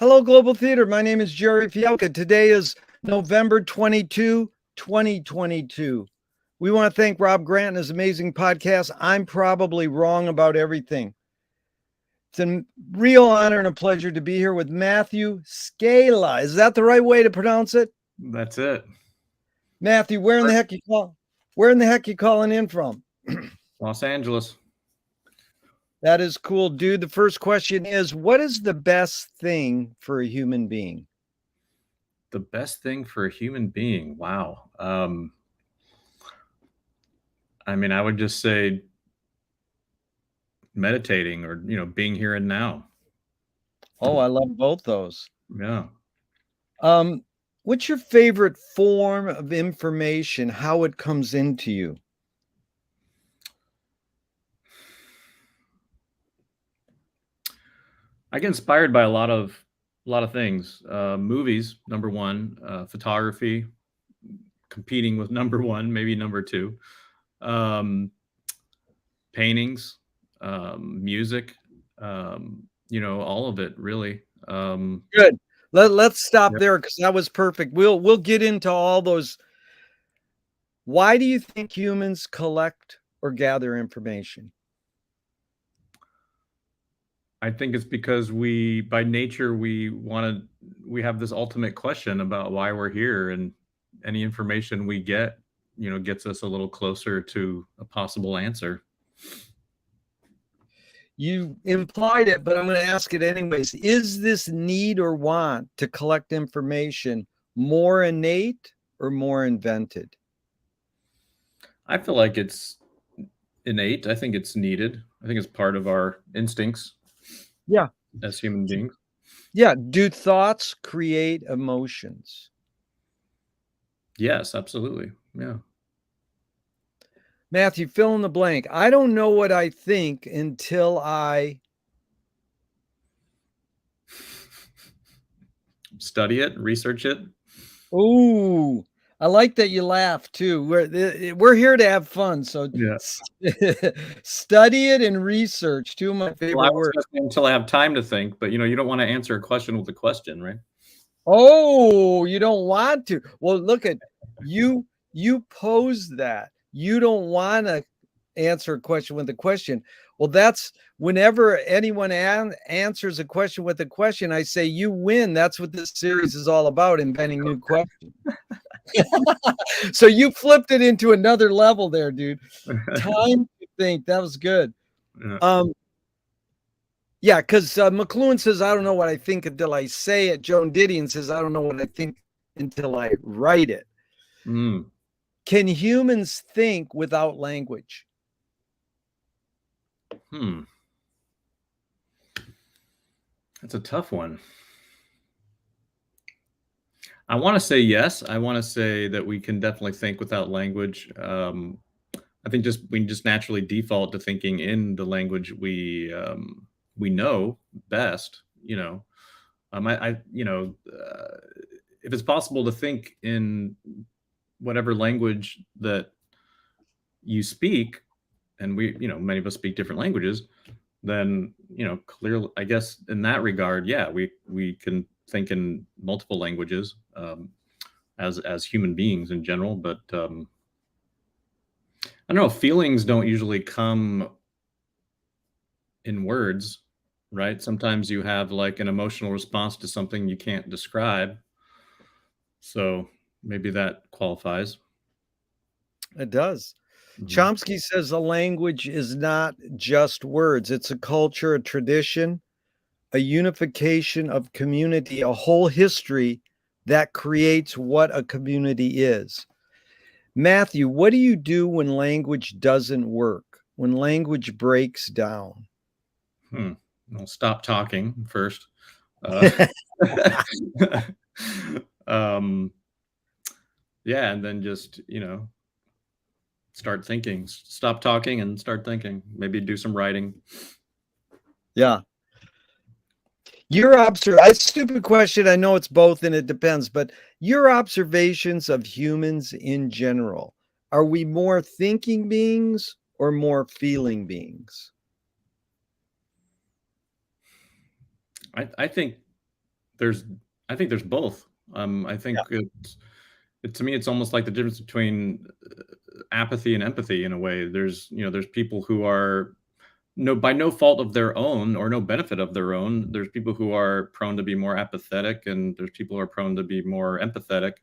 Hello, Global Theater. My name is Jerry Fialka. Today is November 22, 2022. We want to thank Rob Grant and his amazing podcast. I'm probably wrong about everything. It's a real honor and a pleasure to be here with Matthew Skala. Is that the right way to pronounce it? That's it. Matthew, where in the heck you calling in from? Los Angeles. That is cool, dude. The first question is, what is the best thing for a human being? The best thing for a human being. Wow. I would just say meditating or, being here and now. Oh, I love both those. Yeah. What's your favorite form of information, how it comes into you? I get inspired by a lot of things. Movies, number one, photography, competing with number one, maybe number two. Paintings, music, all of it really. Good. Let's stop there because that was perfect. We'll get into all those. Why do you think humans collect or gather information? I think it's because by nature, we have this ultimate question about why we're here, and any information we get, gets us a little closer to a possible answer. You implied it, but I'm going to ask it anyways. Is this need or want to collect information more innate or more invented? I feel like it's innate. I think it's needed. I think it's part of our instincts. Yeah. As human beings. Yeah. Do thoughts create emotions? Yes, absolutely. Yeah. Matthew, fill in the blank. I don't know what I think until I study it, research it. Ooh, I like that you laugh too. We're here to have fun, so yeah. Study it and research. Two of my favorite words. Until I have time to think, but you don't want to answer a question with a question, right? Oh, you don't want to. Well, look at you. You pose that. You don't want to answer a question with a question. Well, that's whenever anyone answers a question with a question, I say you win. That's what this series is all about, inventing new questions. So you flipped it into another level there, dude. Time to think. That was good. Yeah, because McLuhan says, I don't know what I think until I say it. Joan Didion says, I don't know what I think until I write it. Mm. Can humans think without language? That's a tough one. I want to say yes. I want to say that we can definitely think without language. I think we just naturally default to thinking in the language we know best. If it's possible to think in whatever language that you speak, and many of us speak different languages, then clearly, I guess in that regard, yeah, we can think in multiple languages as human beings in general. But I don't know, feelings don't usually come in words, right? Sometimes you have like an emotional response to something you can't describe. So maybe that qualifies. It does. Chomsky says a language is not just words. It's a culture, a tradition, a unification of community, a whole history that creates what a community is. Matthew, what do you do when language doesn't work? When language breaks down? I'll stop talking first. Yeah, and then just, start thinking. Stop talking and start thinking. Maybe do some writing. Yeah. Stupid question. I know it's both and it depends, but your observations of humans in general, are we more thinking beings or more feeling beings? I think I think there's both. I think to me, it's almost like the difference between apathy and empathy in a way. There's people who are by no fault of their own or no benefit of their own. There's people who are prone to be more apathetic, and there's people who are prone to be more empathetic.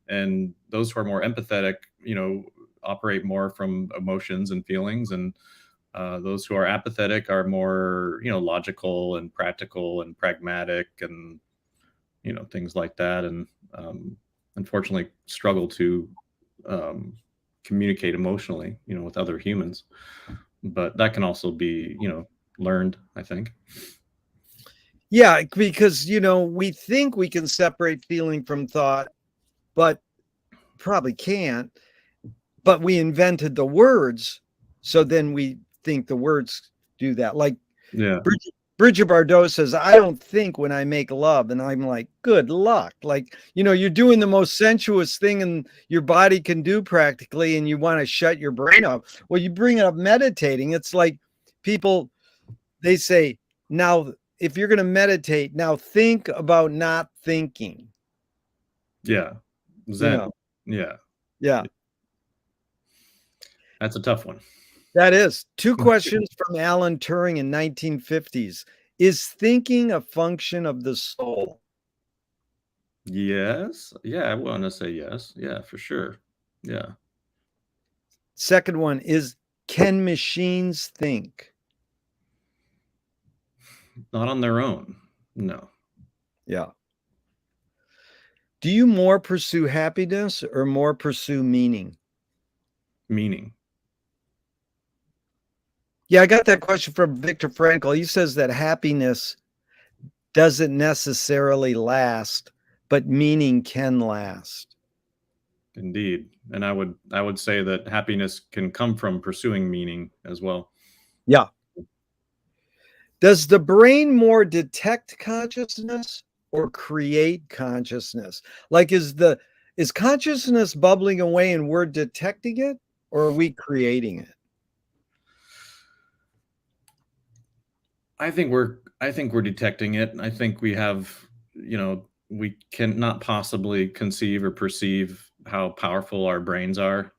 And those who are more empathetic, operate more from emotions and feelings, and those who are apathetic are more, logical and practical and pragmatic, and things like that. And unfortunately, struggle to communicate emotionally, with other humans. But that can also be, learned, I think. Yeah, because we think we can separate feeling from thought, but probably can't. But we invented the words, so then we think the words do that. Like Yeah. Bridget Bardot says, I don't think when I make love. And I'm like, good luck. Like, you're doing the most sensuous thing and your body can do practically, and you want to shut your brain off. Well, you bring up meditating. It's like people, they say, now, if you're going to meditate, now think about not thinking. Yeah. Zen. Yeah. Yeah. That's a tough one. That is. 2 questions from Alan Turing in 1950s. Is thinking a function of the soul? Yes. Yeah, I want to say yes. Yeah, for sure. Yeah. Second one is, can machines think? Not on their own. No. Yeah. Do you more pursue happiness or more pursue meaning? Meaning. Yeah, I got that question from Viktor Frankl. He says that happiness doesn't necessarily last, but meaning can last. Indeed. And I would say that happiness can come from pursuing meaning as well. Yeah. Does the brain more detect consciousness or create consciousness? Like, is consciousness bubbling away and we're detecting it, or are we creating it? I think we're detecting it. I think we have, we cannot possibly conceive or perceive how powerful our brains are.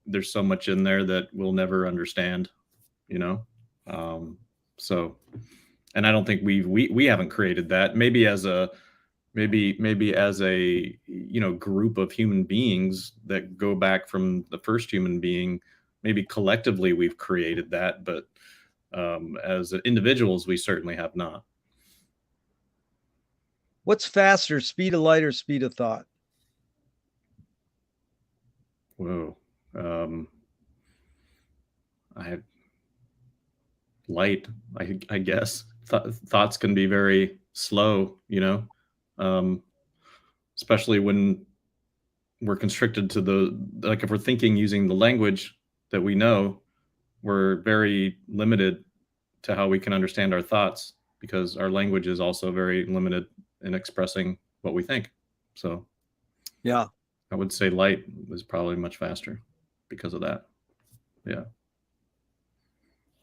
There's so much in there that we'll never understand, so, and I don't think we haven't created that. Maybe as a group of human beings that go back from the first human being, maybe collectively we've created that, but as individuals, we certainly have not. What's faster, speed of light or speed of thought? Whoa. Light, I guess. Thoughts can be very slow, especially when we're constricted to like if we're thinking using the language that we know, we're very limited to how we can understand our thoughts, because our language is also very limited in expressing what we think. So yeah, I would say light is probably much faster because of that. Yeah.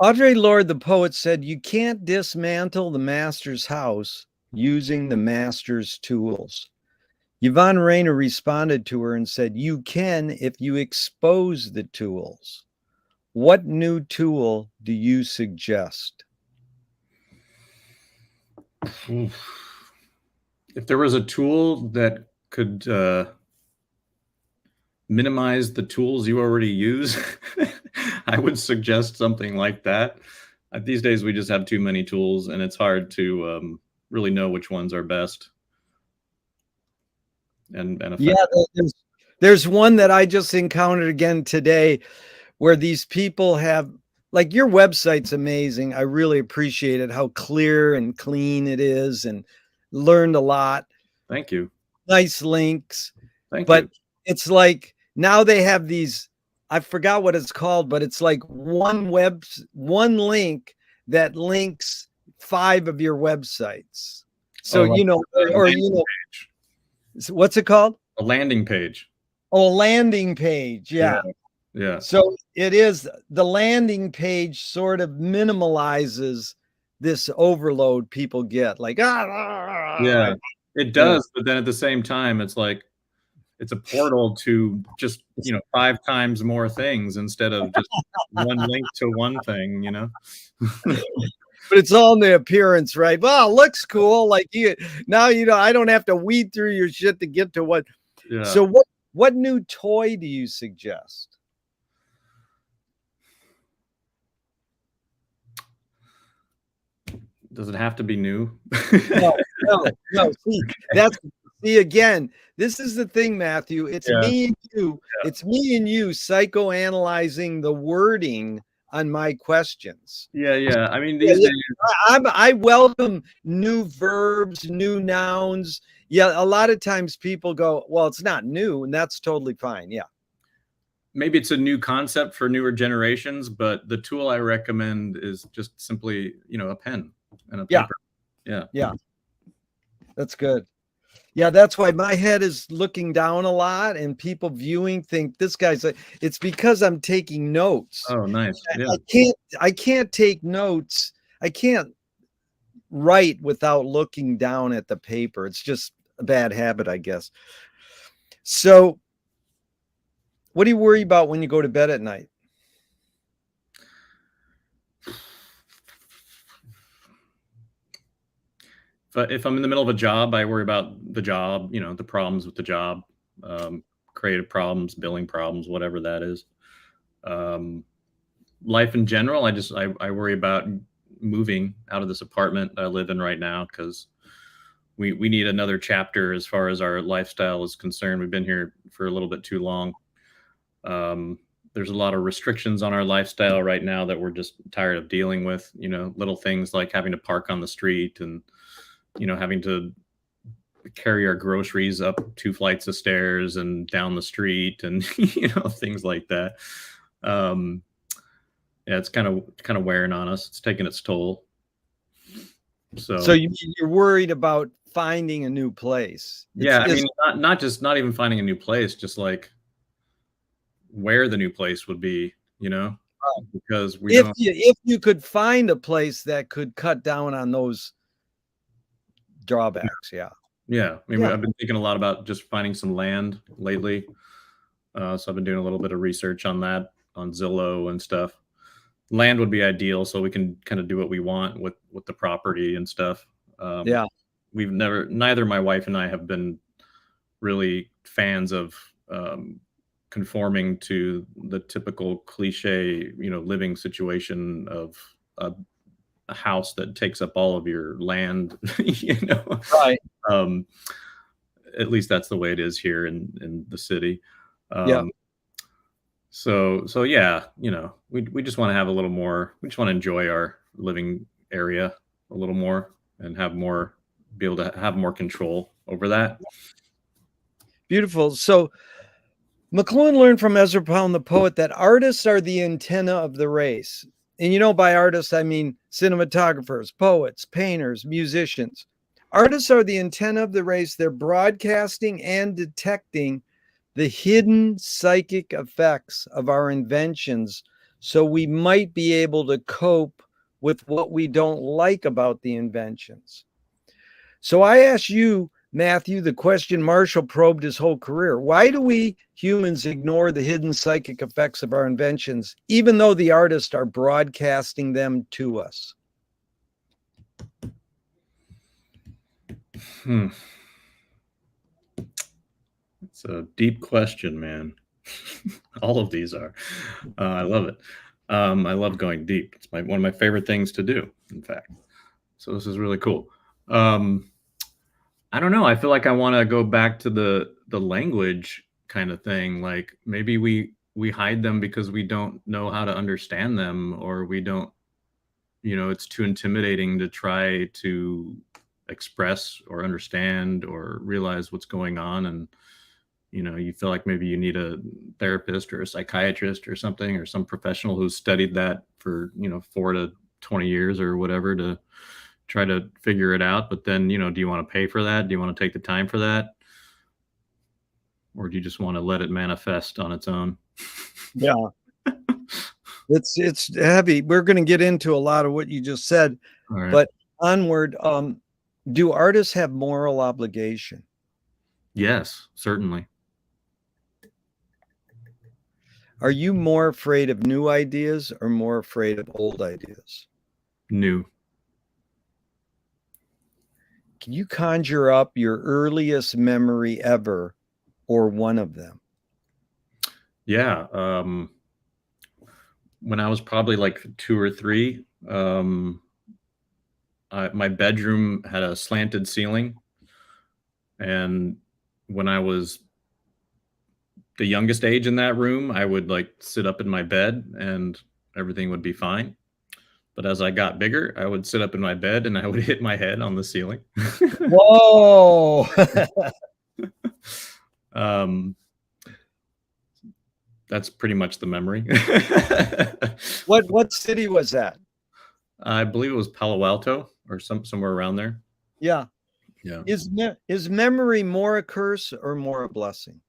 Audre Lorde, the poet, said, you can't dismantle the master's house using the master's tools. Yvonne Rainer responded to her and said, you can if you expose the tools. What new tool do you suggest? If there was a tool that could minimize the tools you already use, I would suggest something like that. These days, we just have too many tools, and it's hard to really know which ones are best. And yeah, there's one that I just encountered again today, where these people have, like, your website's amazing. I really appreciate it, how clear and clean it is, and learned a lot. Thank you. Nice links. Thank you. It's like now they have these, I forgot what it's called, but it's like one link that links 5 of your websites. So, what's it called? A landing page. Oh, a landing page. Yeah. Yeah. So it is, the landing page sort of minimalizes this overload people get, like, ah, Yeah, it you know. does, but then at the same time, it's like it's a portal to just, 5 times more things instead of just one link to one thing, you know? But it's all in the appearance, right? Well, it looks cool. Like you now, I don't have to weed through your shit to get to what. Yeah. So what new toy do you suggest? Does it have to be new? No, no, no. See again, this is the thing, Matthew. It's Yeah, me and you. yeah. It's me and you psychoanalyzing the wording on my questions. Yeah, yeah. I mean, Yeah, these yeah. days I welcome new verbs, new nouns. Yeah, a lot of times people go, well, it's not new, and that's totally fine. Yeah. maybe it's a new concept for newer generations, but the tool I recommend is just simply, a pen and a Yeah. paper. Yeah. Yeah. That's good. Yeah, that's why my head is looking down a lot, and people viewing think this guy's like, it's because I'm taking notes. Oh, nice. Yeah. I can't take notes. I can't write without looking down at the paper. It's just a bad habit, I guess. So, what do you worry about when you go to bed at night? But if I'm in the middle of a job, I worry about the job, the problems with the job, creative problems, billing problems, whatever that is. Life in general, I worry about moving out of this apartment I live in right now because we need another chapter as far as our lifestyle is concerned. We've been here for a little bit too long. There's a lot of restrictions on our lifestyle right now that we're just tired of dealing with, little things like having to park on the street and, having to carry our groceries up 2 flights of stairs and down the street and, things like that. Yeah, it's kind of wearing on us. It's taking its toll. So you're worried about finding a new place. Yeah, I mean, not even finding a new place, just like where the new place would be, because if you could find a place that could cut down on those drawbacks. Yeah. Yeah. I mean, I've been thinking a lot about just finding some land lately. So I've been doing a little bit of research on that on Zillow and stuff. Land would be ideal, so we can kind of do what we want with the property and stuff. Yeah. Neither my wife and I have been really fans of conforming to the typical cliche, living situation of a house that takes up all of your land, Right. At least that's the way it is here in the city. Yeah. So yeah, we just want to have a little more. We just want to enjoy our living area a little more and be able to have more control over that. Beautiful. So McLuhan learned from Ezra Pound, the poet, that artists are the antenna of the race. And by artists, I mean cinematographers, poets, painters, musicians. Artists are the antenna of the race. They're broadcasting and detecting the hidden psychic effects of our inventions, so we might be able to cope with what we don't like about the inventions. So I ask you, Matthew, the question Marshall probed his whole career. Why do we humans ignore the hidden psychic effects of our inventions, even though the artists are broadcasting them to us? It's a deep question, man. All of these are. I love it. I love going deep. It's one of my favorite things to do, in fact. So this is really cool. I don't know. I feel like I want to go back to the language kind of thing. Like maybe we hide them because we don't know how to understand them, or we don't, it's too intimidating to try to express or understand or realize what's going on. And, you feel like maybe you need a therapist or a psychiatrist or something, or some professional who's studied that for, 4 to 20 years or whatever to try to figure it out. But then, do you want to pay for that? Do you want to take the time for that? Or do you just want to let it manifest on its own? Yeah. It's heavy. We're going to get into a lot of what you just said, All right. but onward. Do artists have moral obligation? Yes, certainly. Are you more afraid of new ideas or more afraid of old ideas? New. Can you conjure up your earliest memory ever or one of them? Yeah. When I was probably like 2 or 3, my bedroom had a slanted ceiling, and when I was the youngest age in that room, I would like sit up in my bed and everything would be fine. But as I got bigger, I would sit up in my bed and I would hit my head on the ceiling. Whoa. um, that's pretty much the memory. What city was that? I believe it was Palo Alto or somewhere around there. Yeah. Yeah. Is memory more a curse or more a blessing?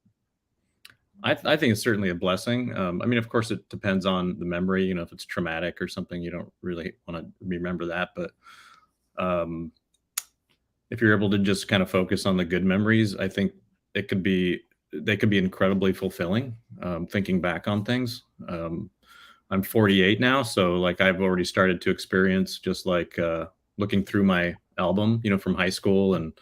I think it's certainly a blessing. I mean, of course, it depends on the memory. You know, if it's traumatic or something, you don't really want to remember that. But um, if you're able to just kind of focus on the good memories, I think it could be they could be incredibly fulfilling. Thinking back on things. I'm 48 now, so like I've already started to experience just like looking through my album, you know, from high school, and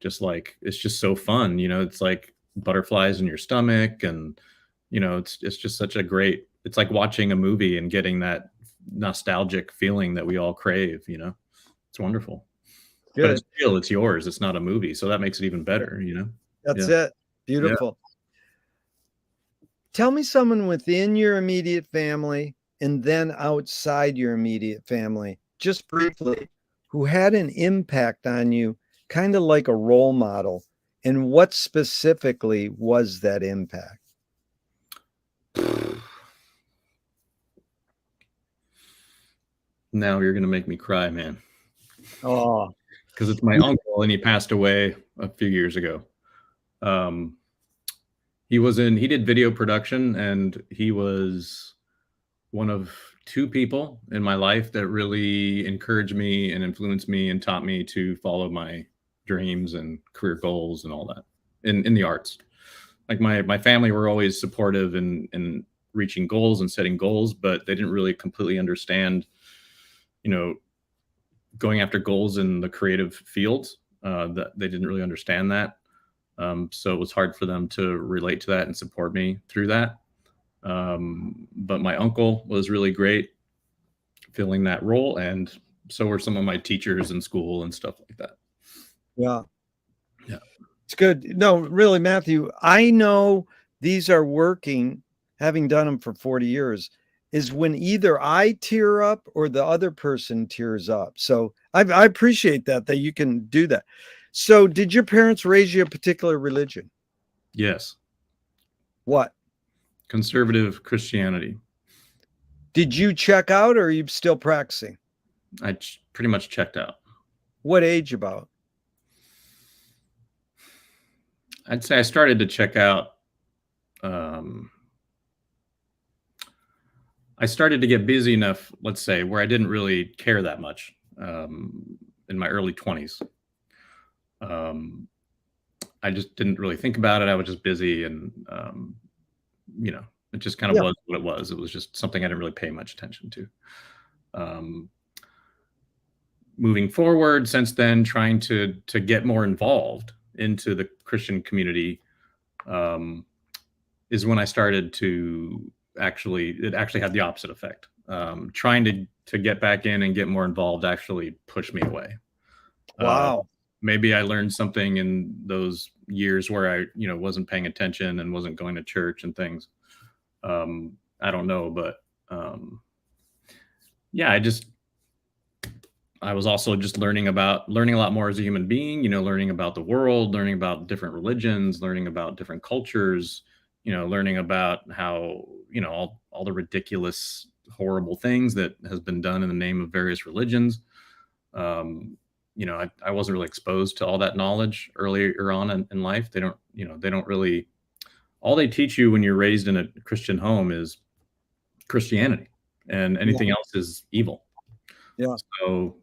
just like it's just so fun. You know, it's like butterflies in your stomach, and you know, it's just such a great. It's like watching a movie and getting that nostalgic feeling that we all crave. You know, it's wonderful. But Good. it's real. It's yours. It's not a movie, so that makes it even better. You know. That's Yeah. it. Yeah. Beautiful. Tell me someone within your immediate family and then outside your immediate family, just briefly, who had an impact on you, kind of like a role model. And what specifically was that impact? Now you're gonna make me cry, man. Oh, Because it's my uncle, and he passed away a few years ago. Um, he did video production, and he was one of 2 people in my life that really encouraged me and influenced me and taught me to follow my dreams and career goals and all that in the arts. Like my family were always supportive in reaching goals and setting goals, but they didn't really completely understand, you know, going after goals in the creative fields. That they didn't really understand that. So it was hard for them to relate to that and support me through that. But my uncle was really great filling that role, and so were some of my teachers in school and stuff like that. yeah. Yeah. It's good. No, really, Matthew, I know these are working, having done them for 40 years, is when either I tear up or the other person tears up. So I appreciate that you can do that. So did your parents raise you a particular religion? Yes. What? Conservative Christianity. Did you check out or are you still practicing? I pretty much checked out. What age about? I'd say I started to check out. I started to get busy enough, let's say, where I didn't really care that much in my early 20s. I just didn't really think about it. I was just busy, and you know, it just kind of Yeah. was what it was. It was just something I didn't really pay much attention to. Moving forward since then, trying to get more involved into the Christian community is when I started to it actually had the opposite effect. Trying to get back in and get more involved actually pushed me away. Wow. Maybe I learned something in those years where I, you know, wasn't paying attention and wasn't going to church and things. I don't know, but yeah, I was also just learning a lot more as a human being, you know, learning about the world, learning about different religions, learning about different cultures, you know, learning about how, you know, all the ridiculous, horrible things that has been done in the name of various religions. You know, I wasn't really exposed to all that knowledge earlier on in life. They don't, you know, they don't really, all they teach you when you're raised in a Christian home is Christianity. and anything else is evil. Yeah. So,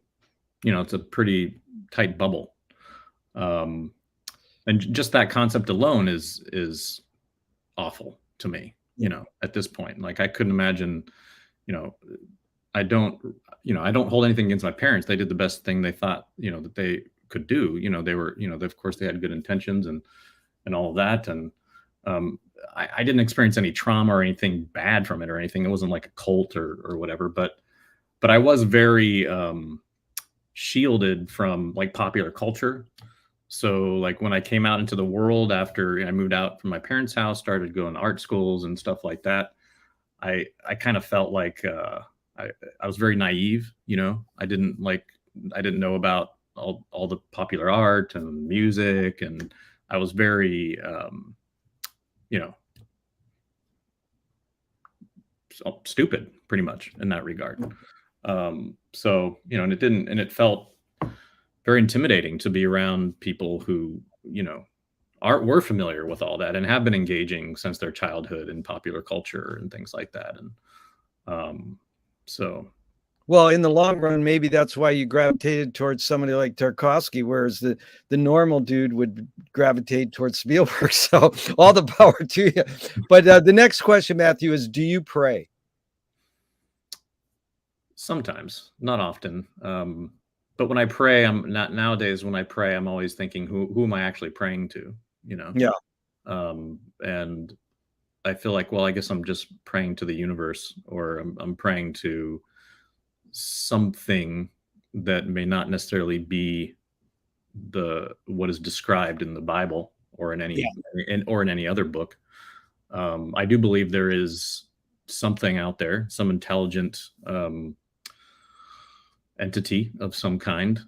it's a pretty tight bubble. And just that concept alone is awful to me, at this point. Like, I couldn't imagine, you know, I don't, I don't hold anything against my parents. They did the best thing they thought, that they could do. They were, of course they had good intentions and all of that. And I didn't experience any trauma or anything bad from it or anything. It wasn't like a cult or whatever, but I was very shielded from like popular culture. So like when I came out into the world after I moved out from my parents' house, started going to art schools and stuff like that, I kind of felt like I was very naive. I didn't know about all the popular art and music, and I was very stupid pretty much in that regard. So and it felt very intimidating to be around people who were familiar with all that and have been engaging since their childhood in popular culture and things like that. And so well, in the long run, maybe that's why you gravitated towards somebody like Tarkovsky, whereas the normal dude would gravitate towards Spielberg. So all the power to you. But the next question, Matthew, is: do you pray? Sometimes, not often. But when I pray, nowadays when I pray, I'm always thinking, who am I actually praying to? Yeah. And I feel like, well, I guess I'm just praying to the universe, or I'm praying to something that may not necessarily be what is described in the Bible or in any in any other book. I do believe there is something out there, some intelligent entity of some kind.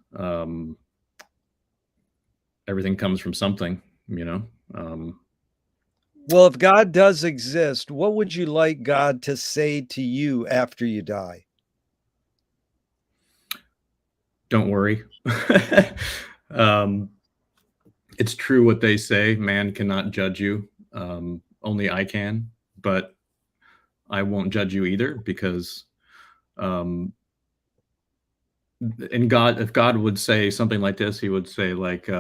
Everything comes from something, Well, if God does exist, what would you like God to say to you after you die? Don't worry. It's true what they say. Man cannot judge you. Only I can, but I won't judge you either, because and God, if God would say something like this, he would say like,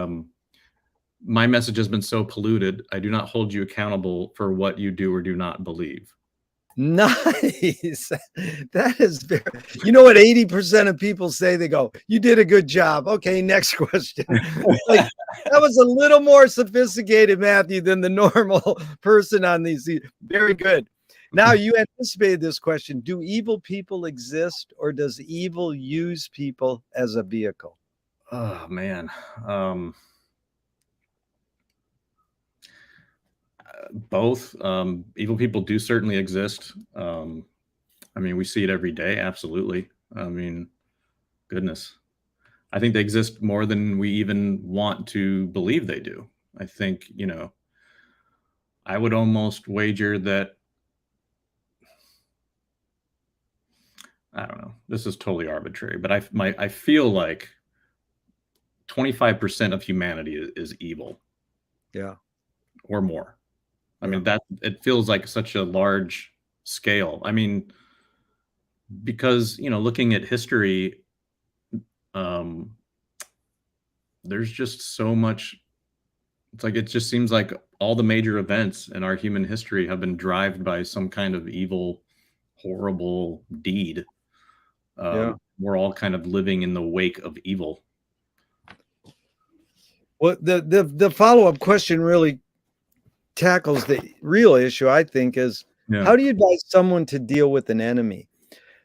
my message has been so polluted, I do not hold you accountable for what you do or do not believe. Nice. That is very, you know what 80% of people say? They go, you did a good job. Okay, next question. Like, that was a little more sophisticated, Matthew, than the normal person on these. Very good. Now, you anticipated this question. Do evil people exist, or does evil use people as a vehicle? Oh, man. Both. Evil people do certainly exist. I mean, we see it every day. Absolutely. I mean, goodness. I think they exist more than we even want to believe they do. I think, I would almost wager that, I don't know, this is totally arbitrary, but I feel like 25% of humanity is evil. Yeah. Or more. I mean, that it feels like such a large scale. I mean, because, looking at history, there's just so much. It's like, it just seems like all the major events in our human history have been driven by some kind of evil, horrible deed. We're all kind of living in the wake of evil. Well, the follow-up question really tackles the real issue, I think, is how do you advise someone to deal with an enemy?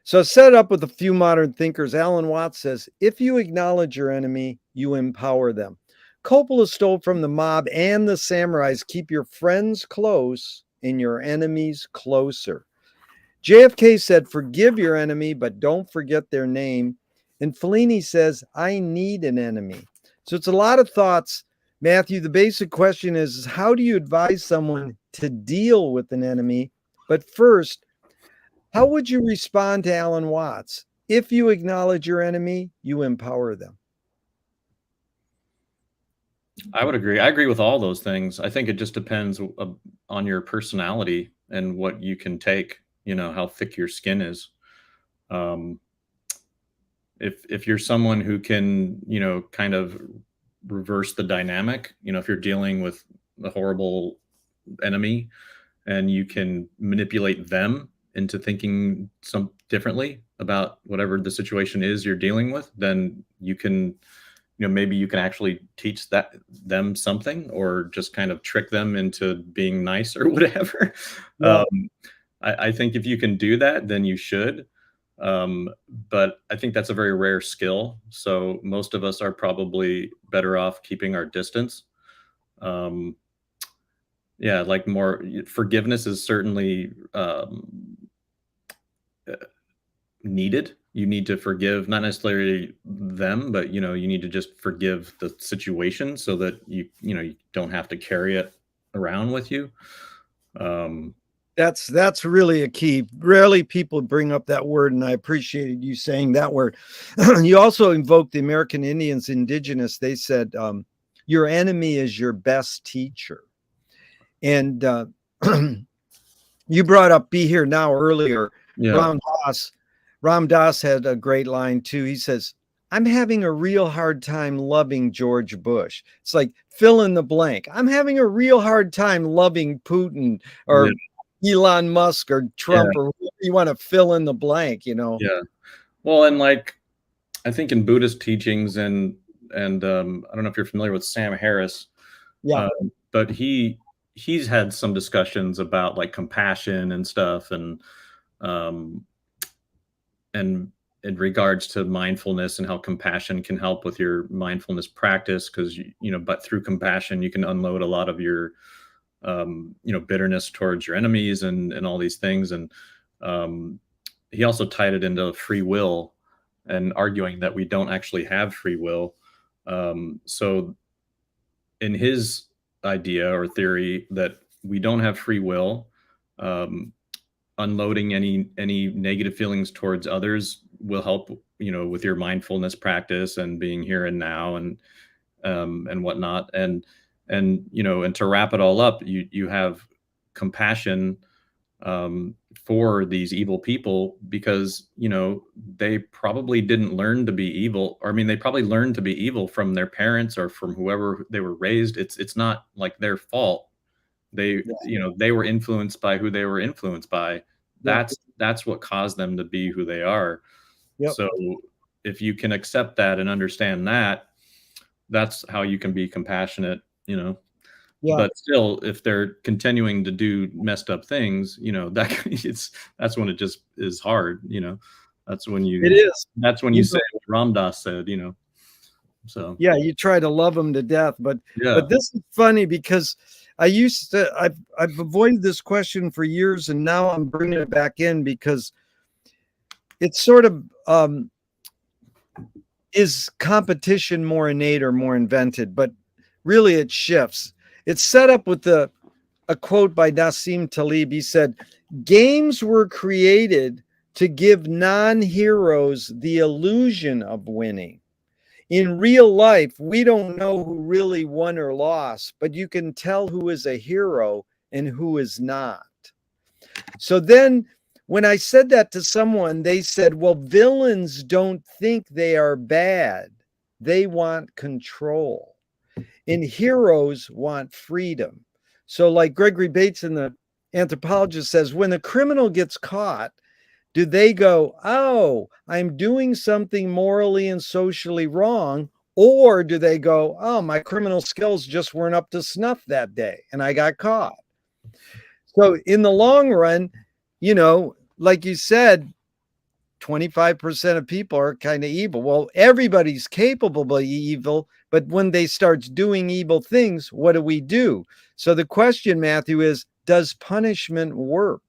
So set up with a few modern thinkers. Alan Watts says, if you acknowledge your enemy, you empower them. Coppola stole from the mob and the samurais, keep your friends close and your enemies closer. JFK said, forgive your enemy, but don't forget their name. And Fellini says, I need an enemy. So it's a lot of thoughts. Matthew, the basic question is how do you advise someone to deal with an enemy? But first, how would you respond to Alan Watts? If you acknowledge your enemy, you empower them. I would agree. I agree with all those things. I think it just depends on your personality and what you can take, how thick your skin is. Um, if you're someone who can, kind of reverse the dynamic, if you're dealing with a horrible enemy and you can manipulate them into thinking some differently about whatever the situation is you're dealing with, then you can, maybe you can actually teach them something, or just kind of trick them into being nice or whatever. Yeah. I think if you can do that, then you should. But I think that's a very rare skill. So most of us are probably better off keeping our distance. Um, yeah, like more forgiveness is certainly needed. You need to forgive, not necessarily them, but you need to just forgive the situation so that you don't have to carry it around with you. Um, That's really a key. Rarely people bring up that word, and I appreciated you saying that word. You also invoked the American Indians, indigenous. They said, your enemy is your best teacher. And you brought up "Be Here Now" earlier. yeah, Ram Dass, Ram Dass had a great line too. He says, "I'm having a real hard time loving George Bush." It's like fill in the blank. I'm having a real hard time loving Putin yeah, or Elon Musk or yeah, Trump or whoever you want to fill in the blank, you know? yeah. Well, and like I think in Buddhist teachings, and I don't know if you're familiar with Sam Harris, Yeah. but he's had some discussions about like compassion and stuff, um, and in regards to mindfulness and how compassion can help with your mindfulness practice, because but through compassion you can unload a lot of your bitterness towards your enemies and all these things. And um, he also tied it into free will and arguing that we don't actually have free will. So in his idea or theory that we don't have free will, um, unloading any negative feelings towards others will help, with your mindfulness practice and being here and now, and whatnot. And to wrap it all up, you have compassion, for these evil people, because they probably didn't learn to be evil, or I mean they probably learned to be evil from their parents or from whoever they were raised. It's not like their fault. They Yeah. they were influenced by who they were influenced by. Yep. That's what caused them to be who they are. Yep. So if you can accept that and understand that, that's how you can be compassionate, Yeah. but still, if they're continuing to do messed up things, that that's when it just is hard. That's when It is. you You say know, what Ram Dass said. So yeah, you try to love them to death, but yeah, this is funny because I've avoided this question for years, and now I'm bringing it back in because it's sort of is competition more innate or more invented? But really, it shifts. It's set up with a quote by Nassim Taleb. He said, "Games were created to give non-heroes the illusion of winning. In real life, we don't know who really won or lost, but you can tell who is a hero and who is not." So then when I said that to someone, they said, "Well, villains don't think they are bad. They want control. And heroes want freedom." So, like Gregory Bateson, the anthropologist, says, when a criminal gets caught, do they go, "Oh, I'm doing something morally and socially wrong"? Or do they go, "Oh, my criminal skills just weren't up to snuff that day and I got caught"? So, in the long run, like you said, 25% of people are kind of evil. Well, everybody's capable of evil, but when they start doing evil things, what do we do? So the question, Matthew, is, does punishment work?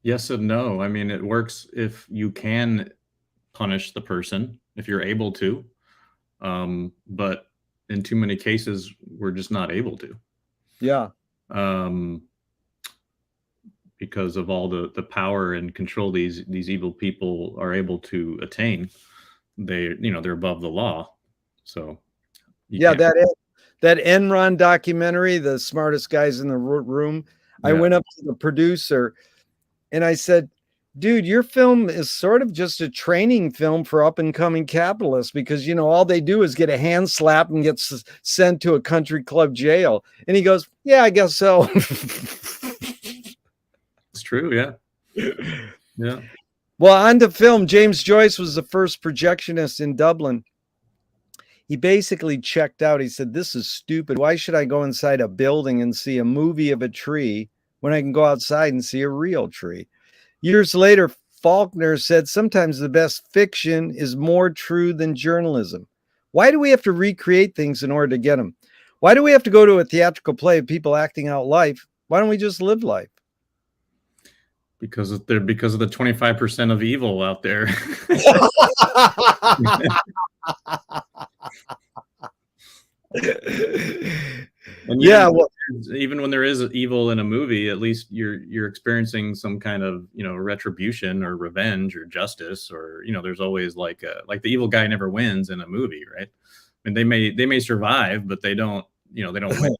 yes and no. I mean, it works if you can punish the person, if you're able to, but in too many cases, we're just not able to. Yeah. Um, because of all the power and control these evil people are able to attain. They're above the law, so you Yeah, can't. that Enron documentary, The Smartest Guys in the Room. I went up to the producer and I said, dude, your film is sort of just a training film for up and coming capitalists, because, you know, all they do is get a hand slap and get sent to a country club jail. And he goes, yeah, I guess so. It's true. Yeah. Yeah. Well, on to film. James Joyce was the first projectionist in Dublin. He basically checked out. He said, this is stupid. Why should I go inside a building and see a movie of a tree when I can go outside and see a real tree? Years later, Faulkner said, sometimes the best fiction is more true than journalism. Why do we have to recreate things in order to get them? Why do we have to go to a theatrical play of people acting out life? Why don't we just live life? Because of the 25% of evil out there. And yeah, well, even when there is evil in a movie, at least you're experiencing some kind of, you know, retribution or revenge or justice, or, you know, there's always like the evil guy never wins in a movie, right? I mean, they may survive, but they don't win.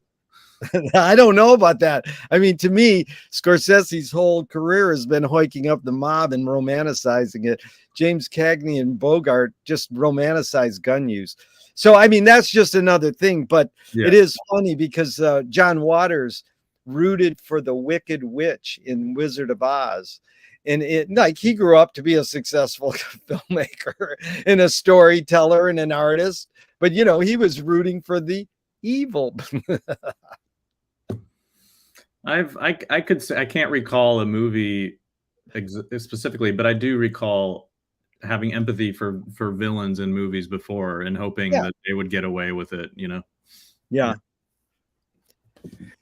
I don't know about that. I mean, to me, Scorsese's whole career has been hoiking up the mob and romanticizing it. James Cagney and Bogart just romanticize gun use. So, I mean, that's just another thing. But It is funny because John Waters rooted for the Wicked Witch in Wizard of Oz. And he grew up to be a successful filmmaker and a storyteller and an artist. But, you know, he was rooting for the evil. I can't recall a movie specifically, but I do recall having empathy for villains in movies before and hoping that they would get away with it, you know? Yeah.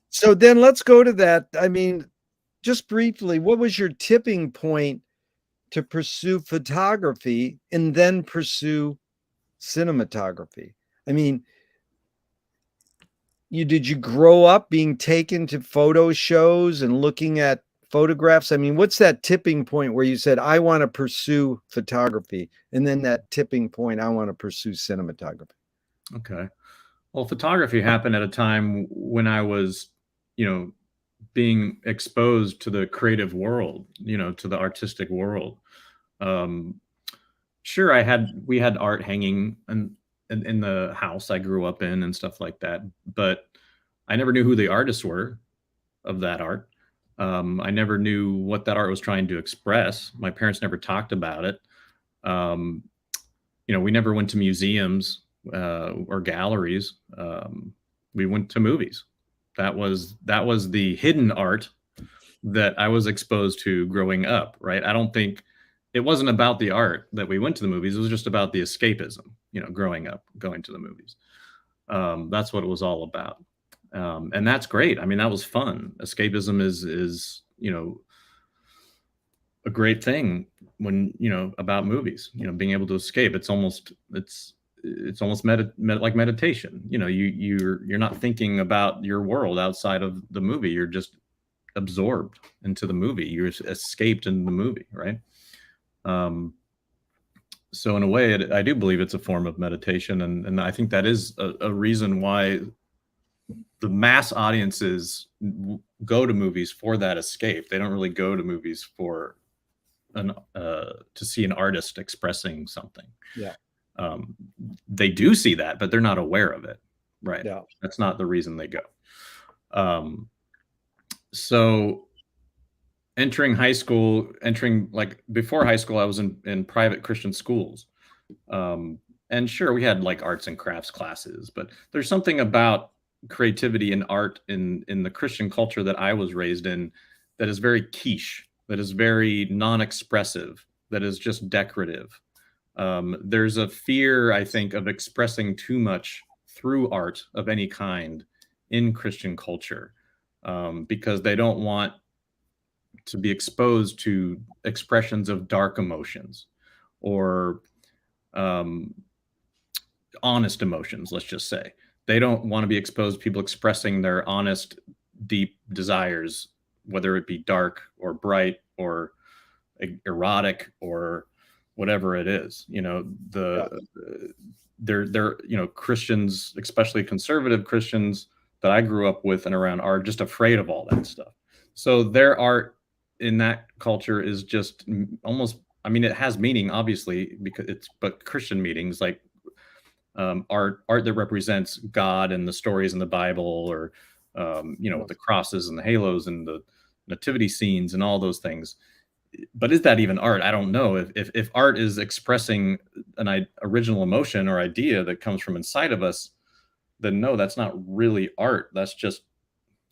So then let's go to that. I mean, just briefly, what was your tipping point to pursue photography and then pursue cinematography? I mean, did you grow up being taken to photo shows and looking at photographs? I mean, what's that tipping point where you said, I want to pursue photography, and then that tipping point, I want to pursue cinematography? Okay. Well, photography happened at a time when I was, you know, being exposed to the creative world, you know, to the artistic world. Sure, we had art hanging in the house I grew up in and stuff like that, but I never knew who the artists were of that art. I never knew what that art was trying to express. My parents never talked about it. You know, we never went to museums or galleries. We went to movies. That was the hidden art that I was exposed to growing up, right? I don't think it wasn't about the art that we went to the movies. It was just about the escapism, you know, growing up, going to the movies. That's what it was all about. And that's great. I mean, that was fun. Escapism is, you know, a great thing when, you know, about movies, you know, being able to escape. It's almost like meditation. You know, you're not thinking about your world outside of the movie. You're just absorbed into the movie. You're escaped in the movie, right? So in a way, I do believe it's a form of meditation, and I think that is a reason why the mass audiences go to movies for that escape. They don't really go to movies for to see an artist expressing something. Yeah. They do see that, but they're not aware of it, right? Yeah. That's not the reason they go. So entering high school, like before high school, I was in private Christian schools. And sure, we had like arts and crafts classes, but there's something about creativity and art in the Christian culture that I was raised in that is very quiche, that is very non-expressive, that is just decorative. There's a fear, I think, of expressing too much through art of any kind in Christian culture, because they don't want to be exposed to expressions of dark emotions or honest emotions, let's just say. They don't want to be exposed to people expressing their honest, deep desires, whether it be dark or bright or erotic or whatever it is. They're Christians, especially conservative Christians that I grew up with and around, are just afraid of all that stuff. So their art in that culture is just almost, I mean, it has meaning, obviously, but Christian meanings, like art that represents God and the stories in the Bible, or the crosses and the halos and the nativity scenes and all those things. But is that even art? I don't know. If art is expressing an original emotion or idea that comes from inside of us, then no, that's not really art. That's just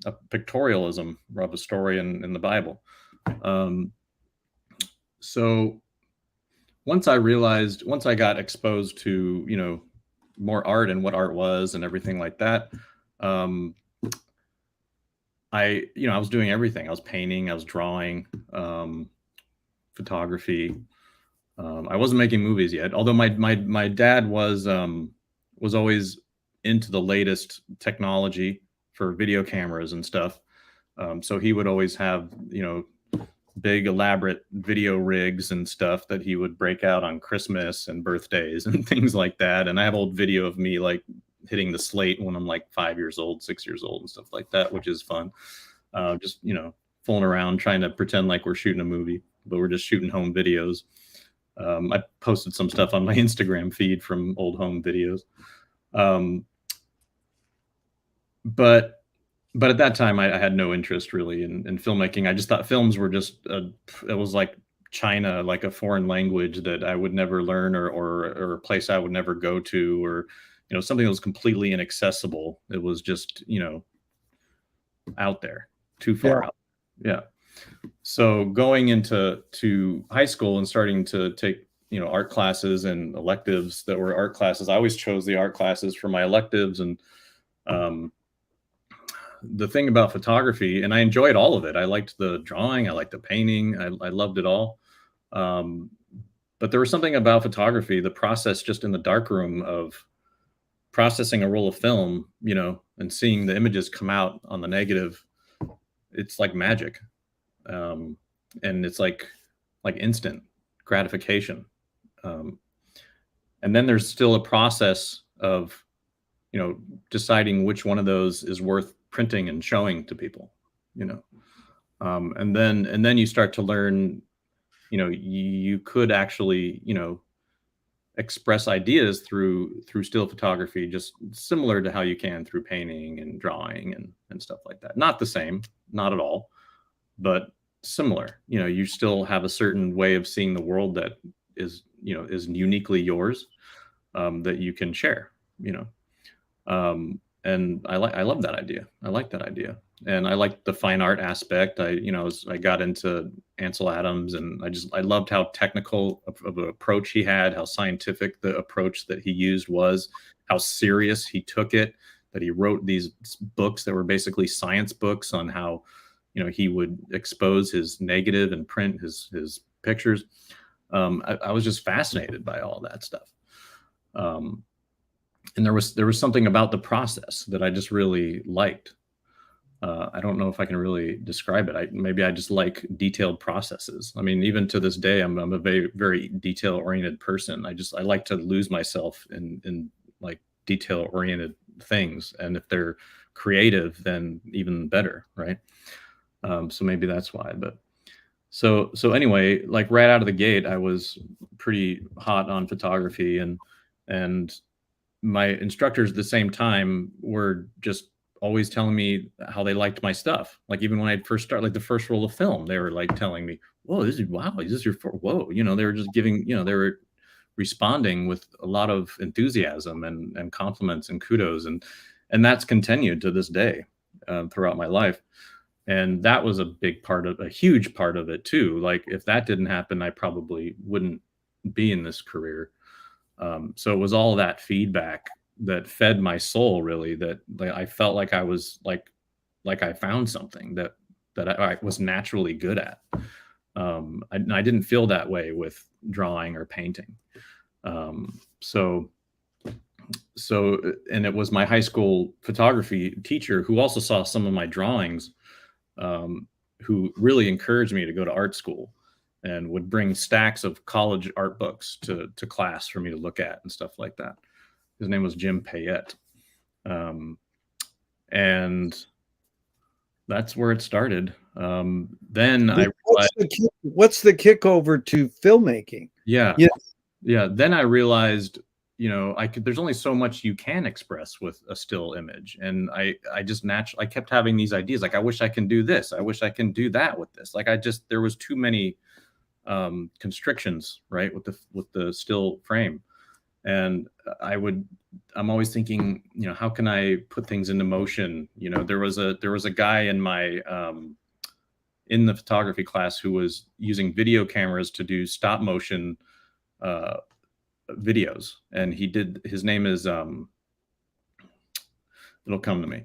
a pictorialism of a story in the Bible. So once I got exposed to, more art and what art was and everything like that, I was doing everything. I was painting, I was drawing, photography. I wasn't making movies yet, although my dad was always into the latest technology for video cameras and stuff. So he would always have, big elaborate video rigs and stuff that he would break out on Christmas and birthdays and things like that. And I have old video of me like hitting the slate when I'm like 5 years old, 6 years old and stuff like that, which is fun. Just, fooling around, trying to pretend like we're shooting a movie, but we're just shooting home videos. I posted some stuff on my Instagram feed from old home videos. But at that time, I had no interest really in filmmaking. I just thought films were just, it was like China, like a foreign language that I would never learn, or a place I would never go to, or, something that was completely inaccessible. It was just, out there, too far out. Yeah. So going into high school and starting to take, art classes and electives that were art classes, I always chose the art classes for my electives. And, the thing about photography, and I enjoyed all of it. I liked the drawing. I liked the painting. I loved it all. But there was something about photography, the process just in the darkroom of processing a roll of film, and seeing the images come out on the negative. It's like magic. And it's like instant gratification. And then there's still a process of, deciding which one of those is worth printing and showing to people, and then you start to learn, you could actually, express ideas through still photography, just similar to how you can through painting and drawing and stuff like that. Not the same, not at all, but similar. You still have a certain way of seeing the world that is uniquely yours, that you can share, and I love that idea. I like that idea. And I liked the fine art aspect. I got into Ansel Adams, and I loved how technical of an approach he had, how scientific the approach that he used was, how serious he took it, that he wrote these books that were basically science books on how, he would expose his negative and print his pictures. I was just fascinated by all that stuff. And there was something about the process that I just really liked. I don't know if I can really describe it. Maybe I just like detailed processes. I mean, even to this day, I'm a very, very detail oriented person. I like to lose myself in like detail oriented things. And if they're creative, then even better. Right. So maybe that's why, but so anyway, like right out of the gate, I was pretty hot on photography, and my instructors at the same time were just always telling me how they liked my stuff. Like even when I first started, like the first roll of film, they were like telling me, "Whoa, is this your whoa?" They were just giving, they were responding with a lot of enthusiasm and compliments and kudos, and that's continued to this day, throughout my life. And that was a huge part of it too. Like if that didn't happen, I probably wouldn't be in this career. So it was all that feedback that fed my soul, really, that I felt like I was like I found something that I was naturally good at. I didn't feel that way with drawing or painting. So and it was my high school photography teacher who also saw some of my drawings, who really encouraged me to go to art school. and would bring stacks of college art books to class for me to look at and stuff like that. His name was Jim Payette. And that's where it started. Then I realized, what's the kick over to filmmaking? yeah. Yeah. Yeah. Then I realized, there's only so much you can express with a still image. And I just naturally, I kept having these ideas. Like, I wish I can do this. I wish I can do that with this. Like, there was too many constrictions, right, with the still frame. And I'm always thinking, how can I put things into motion? There was a guy in my in the photography class who was using video cameras to do stop motion videos, and his name is it'll come to me.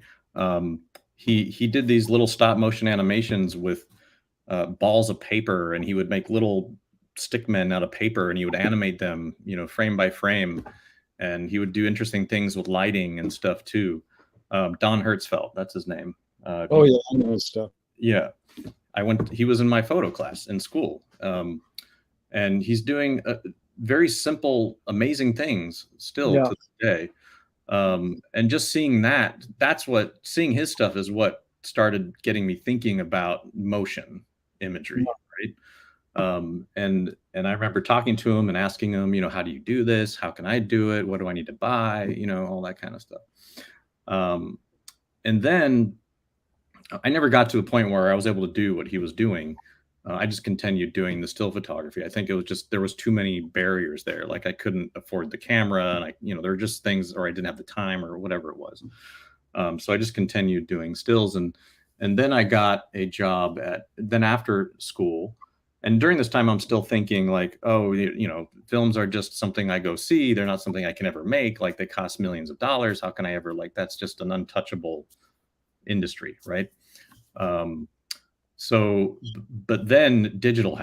He did these little stop motion animations with balls of paper, and he would make little stick men out of paper, and he would animate them, frame by frame, and he would do interesting things with lighting and stuff too. Don Hertzfeld, that's his name. Oh yeah, I know his stuff. Yeah, he was in my photo class in school, and he's doing very simple, amazing things still to this day. And just seeing seeing his stuff is what started getting me thinking about motion imagery, right? And I remember talking to him and asking him, how do you do this? How can I do it? What do I need to buy? All that kind of stuff. And then I never got to a point where I was able to do what he was doing. I just continued doing the still photography. I think it was just, there was too many barriers there. Like, I couldn't afford the camera, and there were just things, or I didn't have the time, or whatever it was. So I just continued doing stills, and then I got a job after school. And during this time, I'm still thinking like, oh, films are just something I go see. They're not something I can ever make. Like, they cost millions of dollars. How can I ever, that's just an untouchable industry, right? But then digital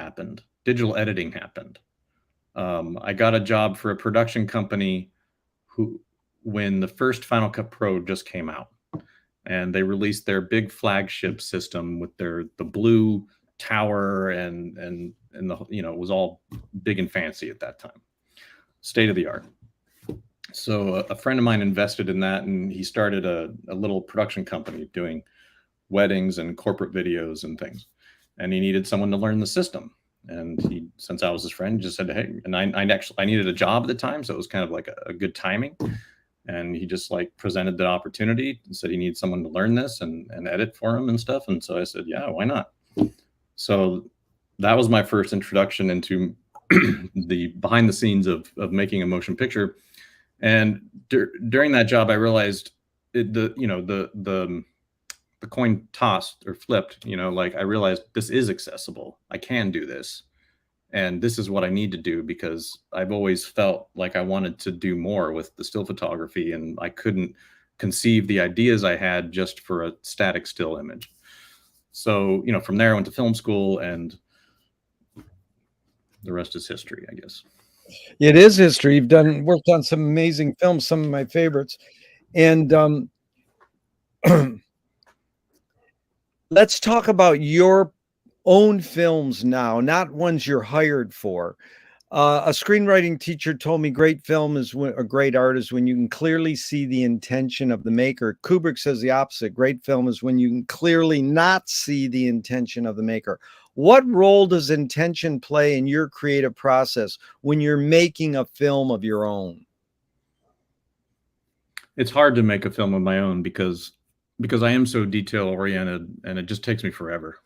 editing happened. I got a job for a production company when the first Final Cut Pro just came out, and they released their big flagship system with the blue tower, and it was all big and fancy at that time, state of the art. So a friend of mine invested in that, and he started a little production company doing weddings and corporate videos and things. And he needed someone to learn the system. And since I was his friend, just said, hey, and I needed a job at the time. So it was kind of like a good timing. And he just presented the opportunity and said he needs someone to learn this and edit for him and stuff. And so I said, yeah, why not? So that was my first introduction into the behind the scenes of making a motion picture. And during that job, I realized the coin tossed or flipped, I realized this is accessible. I can do this. And this is what I need to do, because I've always felt like I wanted to do more with the still photography, and I couldn't conceive the ideas I had just for a static still image. So, from there I went to film school, and the rest is history, I guess. It is history. You've worked on some amazing films, some of my favorites. And let's talk about your own films now, not ones you're hired for. A screenwriting teacher told me great film is a great art is when you can clearly see the intention of the maker. Kubrick says the opposite. Great film is when you can clearly not see the intention of the maker. What role does intention play in your creative process when you're making a film of your own? It's hard to make a film of my own because I am so detail oriented, and it just takes me forever.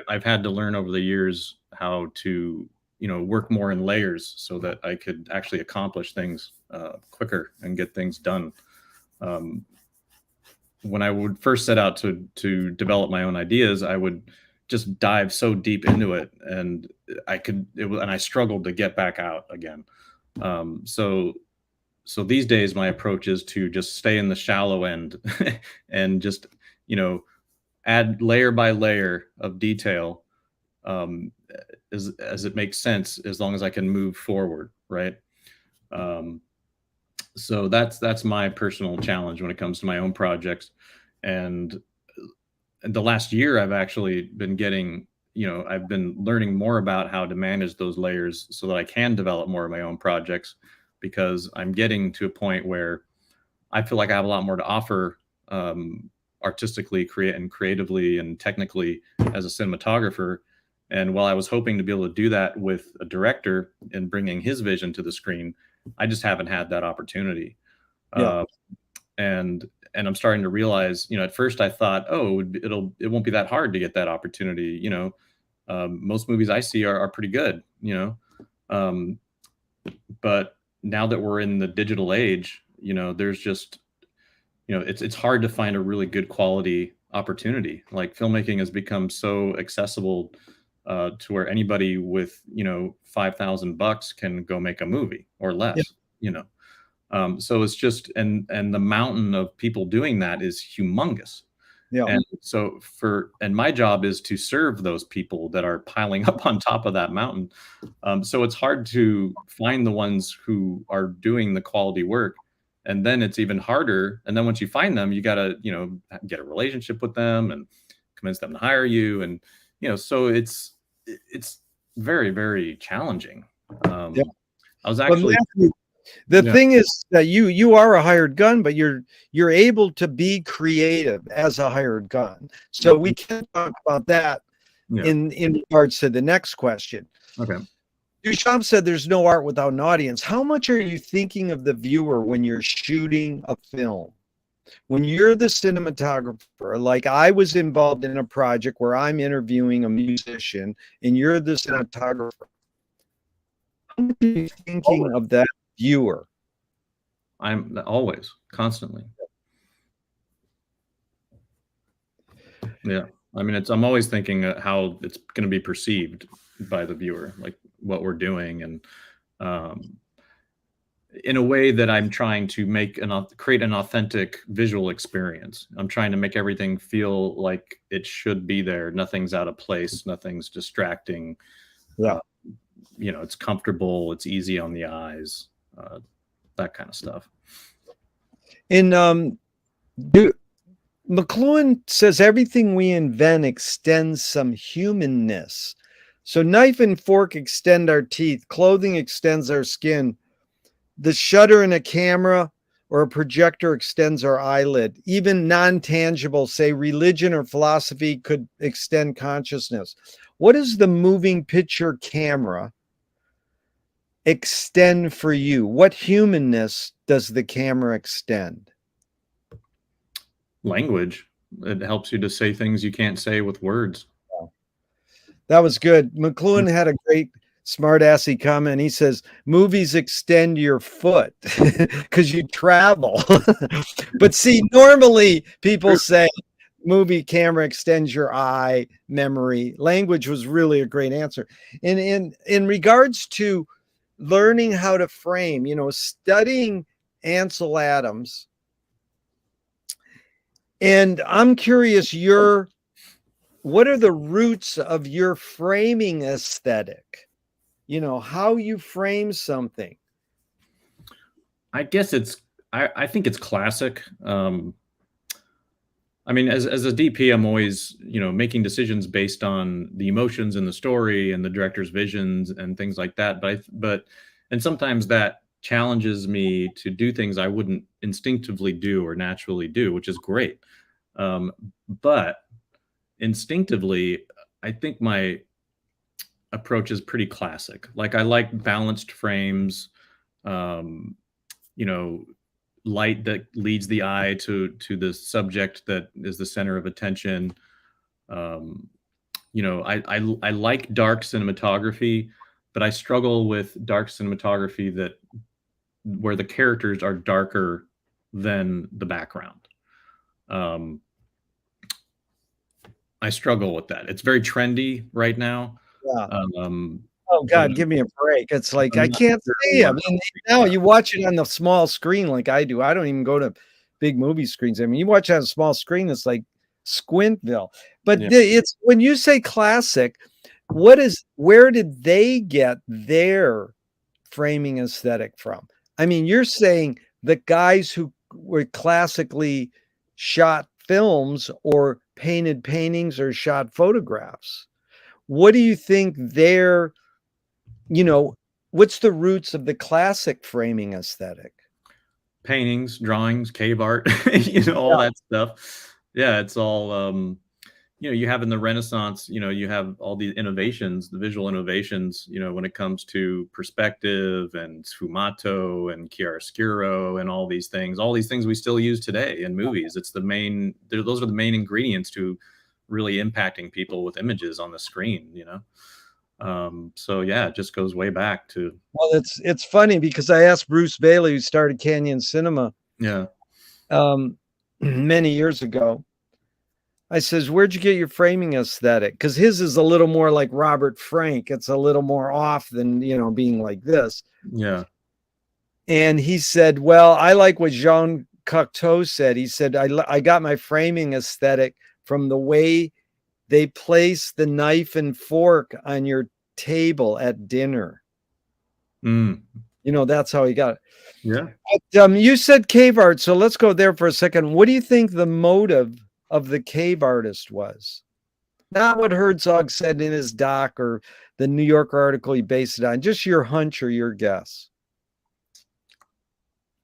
I've had to learn over the years how to, work more in layers so that I could actually accomplish things quicker and get things done. When I would first set out to develop my own ideas, I would just dive so deep into it, and I struggled to get back out again. So these days my approach is to just stay in the shallow end and just, add layer by layer of detail as it makes sense, as long as I can move forward, right? So that's my personal challenge when it comes to my own projects. And the last year I've actually been getting I've been learning more about how to manage those layers so that I can develop more of my own projects, because I'm getting to a point where I feel like I have a lot more to offer, artistically, creatively and technically as a cinematographer. And while I was hoping to be able to do that with a director and bringing his vision to the screen, I just haven't had that opportunity. Yeah. Uh, and I'm starting to realize, at first I thought, oh, it won't be that hard to get that opportunity. Most movies I see are pretty good, um, but now that we're in the digital age, there's just, it's hard to find a really good quality opportunity. Like, filmmaking has become so accessible, to where anybody with, $5,000 can go make a movie or less, Yeah. So it's just, and the mountain of people doing that is humongous. Yeah. And so and my job is to serve those people that are piling up on top of that mountain. So it's hard to find the ones who are doing the quality work. And then it's even harder. And then once you find them, you got to, get a relationship with them and convince them to hire you. And, so it's very, very challenging. Yeah. I was But actually, Matthew, the yeah, thing is that you are a hired gun, but you're able to be creative as a hired gun. So we can talk about that yeah. in regards to the next question. Okay. Duchamp said there's no art without an audience. How much are you thinking of the viewer when you're shooting a film? When you're the cinematographer, like I was involved in a project where I'm interviewing a musician and you're the cinematographer, how much are you thinking of that viewer? I'm always, constantly. Yeah. I mean, I'm always thinking how it's going to be perceived by the viewer, like what we're doing. And, in a way that I'm trying to create an authentic visual experience. I'm trying to make everything feel like it should be there. Nothing's out of place. Nothing's distracting. Yeah. It's comfortable. It's easy on the eyes. That kind of stuff. And McLuhan says everything we invent extends some humanness. So knife and fork extend our teeth. Clothing extends our skin. The shutter in a camera or a projector extends our eyelid. Even non-tangible, say religion or philosophy, could extend consciousness. What does the moving picture camera extend for you? What humanness does the camera extend? Language. It helps you to say things you can't say with words. That was good. McLuhan had a great smart-assy comment. He says, movies extend your foot because you travel. But see, normally people say movie camera extends your eye memory. Language was really a great answer. And in regards to learning how to frame, studying Ansel Adams, and I'm curious, what are the roots of your framing aesthetic? How you frame something. I guess I think it's classic. I mean, as a DP, I'm always, making decisions based on the emotions in the story and the director's visions and things like that. And sometimes that challenges me to do things I wouldn't instinctively do or naturally do, which is great. But instinctively, I think my approach is pretty classic. Like, I like balanced frames, light that leads the eye to the subject that is the center of attention. I like dark cinematography, but I struggle with dark cinematography where the characters are darker than the background. I struggle with that. It's very trendy right now. Yeah. Oh God, give me a break. It's like, I can't see. I mean, now you watch it on the small screen like I do. I don't even go to big movie screens. I mean, you watch it on a small screen, it's like Squintville. But it's, when you say classic, where did they get their framing aesthetic from? I mean, you're saying the guys who were classically shot films or painted paintings or shot photographs. what do you think their, you know, what's the roots of the classic framing aesthetic? Paintings, drawings, cave art, all Yeah. that stuff. Yeah, it's all you have in the Renaissance, you have all these innovations, the visual innovations, when it comes to perspective and sfumato and chiaroscuro and all these things we still use today in movies. Those are the main ingredients to really impacting people with images on the screen. So yeah, it just goes way back to, Well, it's funny because I asked Bruce Bailey, who started Canyon Cinema, yeah, many years ago. I says, "Where'd you get your framing aesthetic?" Because his is a little more like Robert Frank. It's a little more off than, being like this. yeah. And he said, "Well, I like what Jean Cocteau said." He said, I got my framing aesthetic from the way they place the knife and fork on your table at dinner." Mm, That's how he got it. yeah. But, you said cave art, so let's go there for a second. What do you think the motive of the cave artist was? Not what Herzog said in his doc or the New Yorker article he based it on, just your hunch or your guess.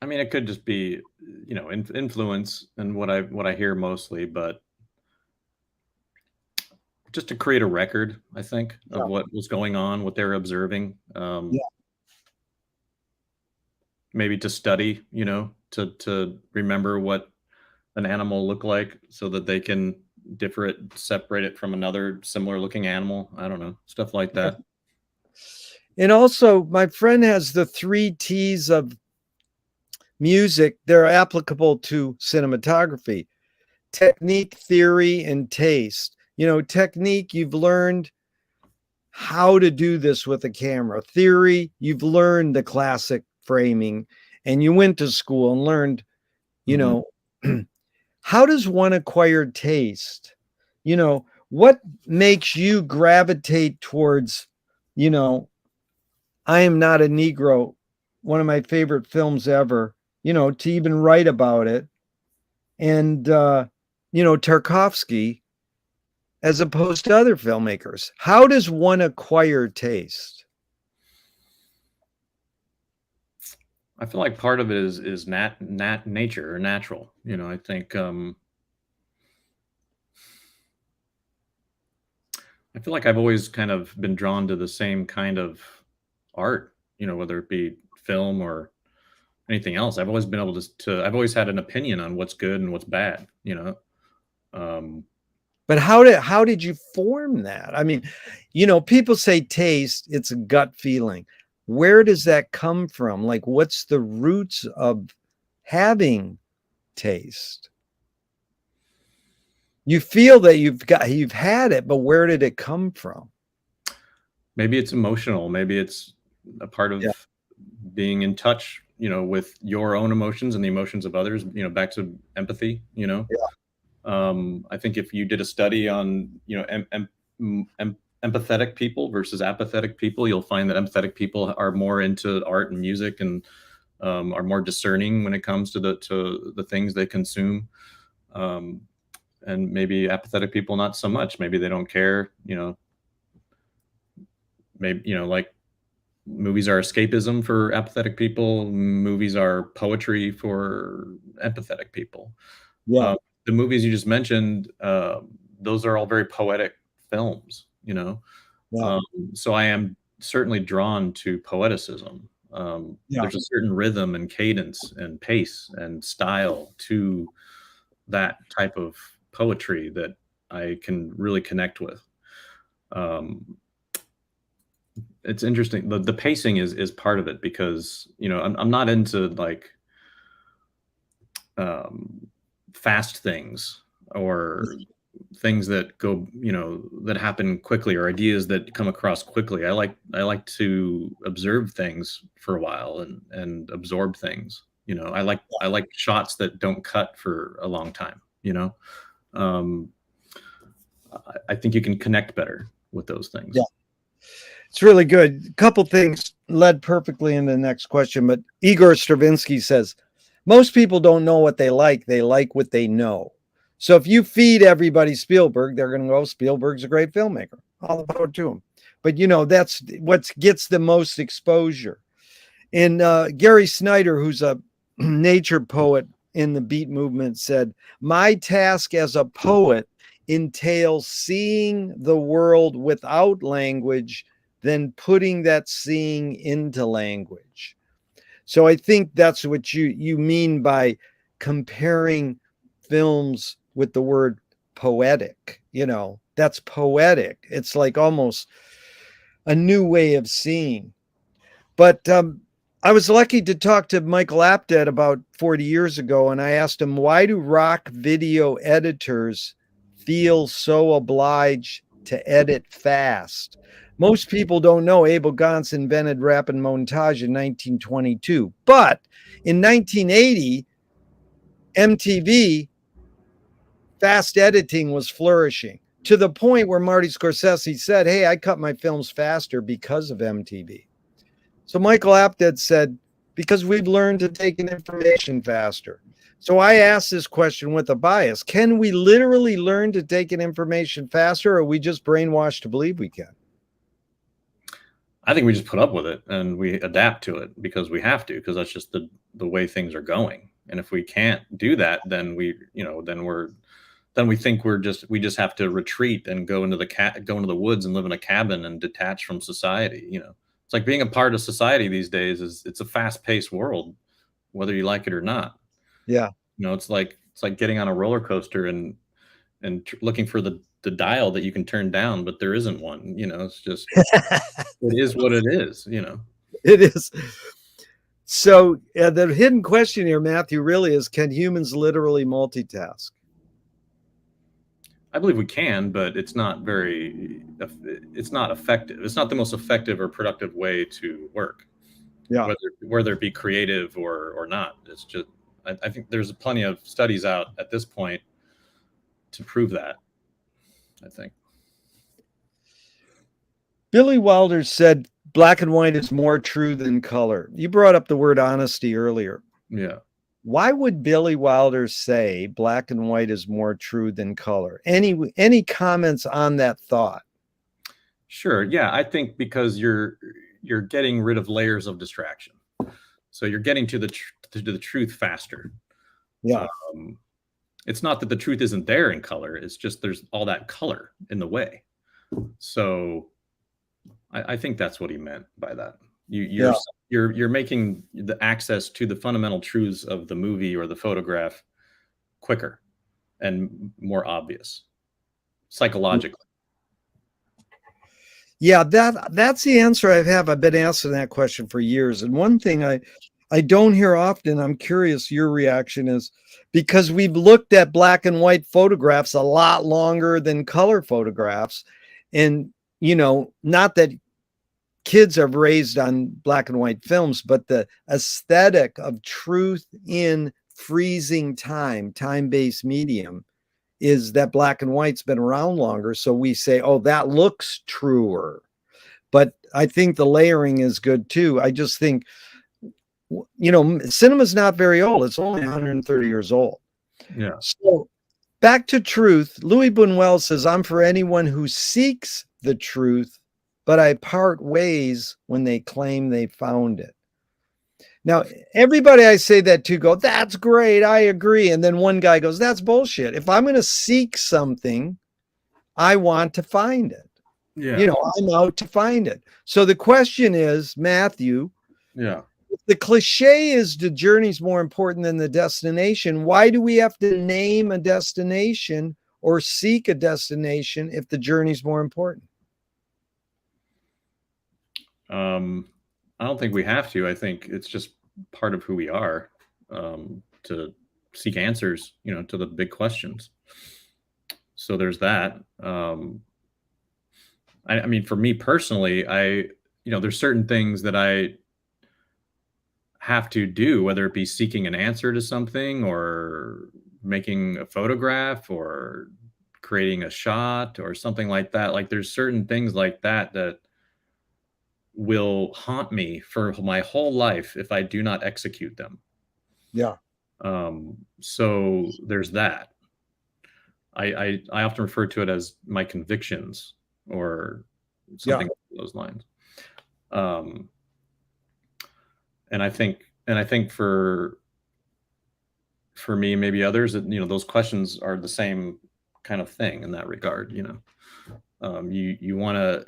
I mean, it could just be, influence and what I hear mostly, but just to create a record, I think, Yeah. of what was going on, what they're observing. Yeah. Maybe to study, to remember what an animal looked like so that they can separate it from another similar looking animal. I don't know, stuff like that. And also, my friend has the 3 T's of music. They're applicable to cinematography: technique, theory, and taste. Technique, you've learned how to do this with a camera. Theory, you've learned the classic framing and you went to school and learned, how does one acquire taste? What makes you gravitate towards, I Am Not a Negro, one of my favorite films ever, to even write about it. And, Tarkovsky, as opposed to other filmmakers. How does one acquire taste? I feel like part of it is nature or natural. I think I feel like I've always kind of been drawn to the same kind of art, whether it be film or anything else. I've always been able I've always had an opinion on what's good and what's bad. But how did you form that? I mean, people say taste, it's a gut feeling. Where does that come from? Like, what's the roots of having taste? You feel that you've had it, but where did it come from? Maybe it's emotional. Maybe it's a part of being in touch, with your own emotions and the emotions of others, back to empathy, I think if you did a study on, empathetic people versus apathetic people, you'll find that empathetic people are more into art and music and are more discerning when it comes to the things they consume. And maybe apathetic people, not so much. Maybe they don't care, maybe, like movies are escapism for apathetic people. Movies are poetry for empathetic people. Yeah. The movies you just mentioned, those are all very poetic films, Yeah. So I am certainly drawn to poeticism. There's a certain rhythm and cadence and pace and style to that type of poetry that I can really connect with. It's interesting. The pacing is part of it because, I'm not into like fast things or things that go, that happen quickly or ideas that come across quickly. I like to observe things for a while and absorb things. I like shots that don't cut for a long time. I think you can connect better with those things. Yeah. It's really good. A couple things led perfectly into the next question, but Igor Stravinsky says, most people don't know what they like what they know. So if you feed everybody Spielberg, they're going to go, Spielberg's a great filmmaker. all the power to them. But you know, that's what gets the most exposure. And Gary Snyder, who's a nature poet in the beat movement, said, "My task as a poet entails seeing the world without language, then putting that seeing into language." So I think that's what you mean by comparing films with the word poetic. You know, that's poetic. It's like almost a new way of seeing. But I was lucky to talk to Michael Apted about 40 years ago, and I asked him, why do rock video editors feel so obliged to edit fast? Most people don't know Abel Gance invented rapid montage in 1922, but in 1980, MTV fast editing was flourishing to the point where Marty Scorsese said, "Hey, I cut my films faster because of MTV." So Michael Apted said, because we've learned to take in information faster. So I asked this question with a bias. Can we literally learn to take in information faster, or are we just brainwashed to believe we can? I think we just put up with it and we adapt to it because we have to, because that's just the way things are going. And if we can't do that, then we think we just have to retreat and go into the woods and live in a cabin and detach from society. It's like being a part of society these days it's a fast-paced world, whether you like it or not. Yeah. It's like getting on a roller coaster and looking for the dial that you can turn down, but there isn't one. It's just it is what it is. It is. So the hidden question here, Matthew, really is, can humans literally multitask? I believe we can, but it's not effective. It's not the most effective or productive way to work. Yeah. Whether it be creative or not. It's just, I think there's plenty of studies out at this point to prove that, I think. Billy Wilder said black and white is more true than color. You brought up the word honesty earlier. Yeah. Why would Billy Wilder say black and white is more true than color? Any comments on that thought? Sure. Yeah, I think because you're getting rid of layers of distraction, so you're getting to the truth faster. Yeah. It's not that the truth isn't there in color. It's just there's all that color in the way. So I think that's what he meant by that. You're making the access to the fundamental truths of the movie or the photograph quicker and more obvious psychologically. Yeah, that's the answer I've been asking that question for years. And one thing I don't hear often, I'm curious your reaction is, because we've looked at black and white photographs a lot longer than color photographs. And, not that kids are raised on black and white films, but the aesthetic of truth in freezing time-based medium is that black and white's been around longer. So we say, oh, that looks truer. But I think the layering is good too. I just think, cinema's not very old. It's only 130 years old. Yeah. So back to truth. Louis Buñuel says, I'm for anyone who seeks the truth, but I part ways when they claim they found it. Now, everybody I say that to go, that's great, I agree. And then one guy goes, that's bullshit. If I'm going to seek something, I want to find it. Yeah. I'm out to find it. So the question is, Matthew, yeah, if the cliche is the journey's more important than the destination, why do we have to name a destination or seek a destination if the journey's more important? I don't think we have to. I think it's just part of who we are, to seek answers, to the big questions. So there's that. I mean, for me personally, there's certain things that I have to do, whether it be seeking an answer to something or making a photograph or creating a shot or something like that. Like there's certain things like that that will haunt me for my whole life if I do not execute them. Yeah. So there's that. I often refer to it as my convictions. or something along those lines. And I think for me, maybe others, those questions are the same kind of thing in that regard. You want to,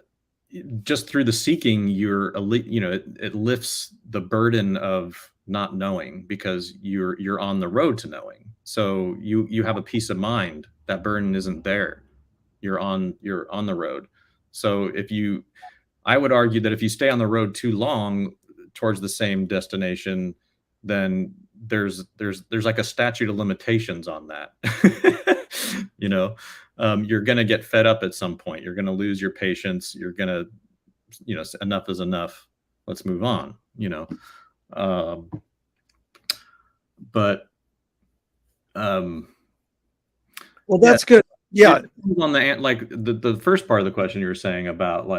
just through the seeking, it lifts the burden of not knowing, because you're on the road to knowing. So you have a peace of mind. That burden isn't there. You're on the road. So I would argue that if you stay on the road too long towards the same destination, then there's like a statute of limitations on that. You're going to get fed up at some point. You're going to lose your patience. You're going to, enough is enough. Let's move on, well, that's good. Yeah. On the first part of the question you were saying about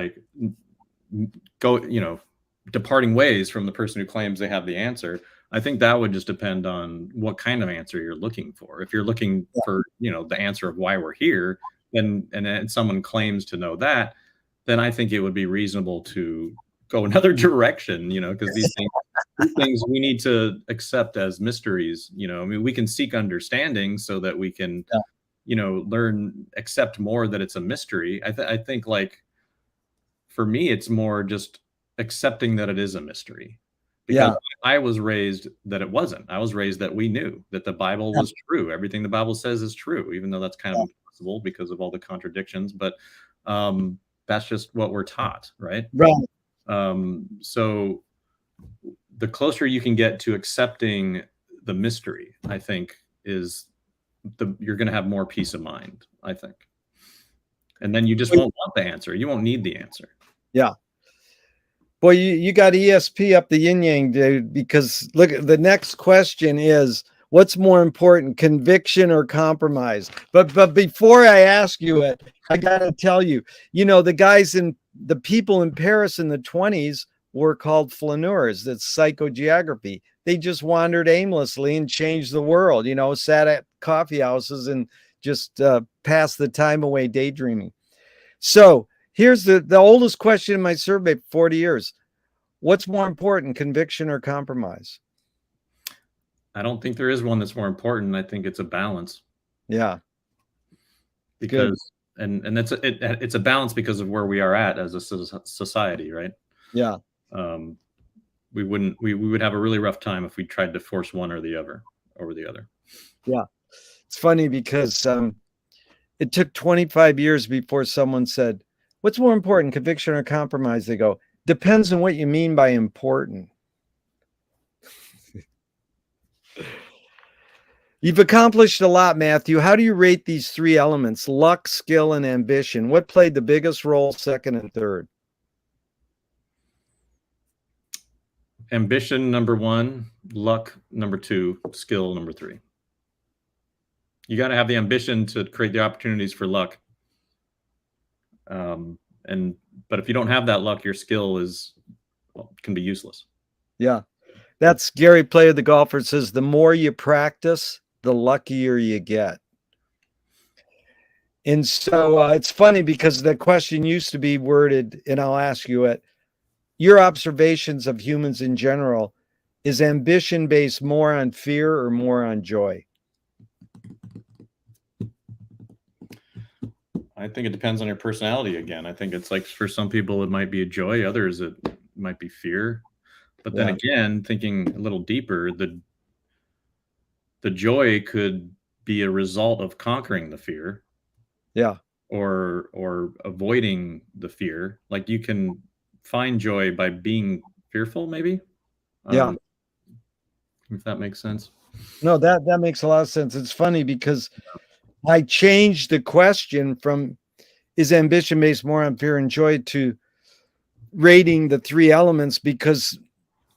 departing ways from the person who claims they have the answer. I think that would just depend on what kind of answer you're looking for. If you're looking for, the answer of why we're here, and someone claims to know that, then I think it would be reasonable to go another direction, because these things we need to accept as mysteries. I mean, we can seek understanding so that we can, accept more that it's a mystery. I think for me, it's more just accepting that it is a mystery. Because I was raised that it wasn't. I was raised that we knew that the Bible was true. Everything the Bible says is true, even though that's kind of impossible because of all the contradictions. But that's just what we're taught, right? Right. So the closer you can get to accepting the mystery, I think, you're going to have more peace of mind, I think. And then you just won't want the answer. You won't need the answer. Yeah. Boy, you got ESP up the yin yang, dude, because look, the next question is, what's more important, conviction or compromise? But before I ask you it, I got to tell you, the people in Paris in the 20s were called flaneurs. That's psychogeography. They just wandered aimlessly and changed the world, sat at coffee houses and just passed the time away daydreaming. So here's the oldest question in my survey, 40 years. What's more important, conviction or compromise? I don't think there is one that's more important. I think it's a balance. Yeah. Because and it's a balance because of where we are at as a society, right? Yeah. We would have a really rough time if we tried to force one or the other over the other. Yeah. It's funny because it took 25 years before someone said, what's more important, conviction or compromise? They go, depends on what you mean by important. You've accomplished a lot, Matthew. How do you rate these three elements, luck, skill, and ambition? What played the biggest role, second and third? Ambition, number one, luck, number two, skill, number three. You got to have the ambition to create the opportunities for luck. But if you don't have that luck, your skill can be useless. Yeah. That's Gary Player, the golfer, says, the more you practice, the luckier you get. And so it's funny because the question used to be worded, and I'll ask you it, your observations of humans in general, is ambition based more on fear or more on joy? I think it depends on your personality again. I think it's like for some people it might be a joy, others it might be fear. But then again, thinking a little deeper, the joy could be a result of conquering the fear. Yeah. Or avoiding the fear. Like you can find joy by being fearful, maybe. Yeah. If that makes sense. No, that makes a lot of sense. It's funny because I changed the question from is ambition based more on fear and joy to rating the three elements, because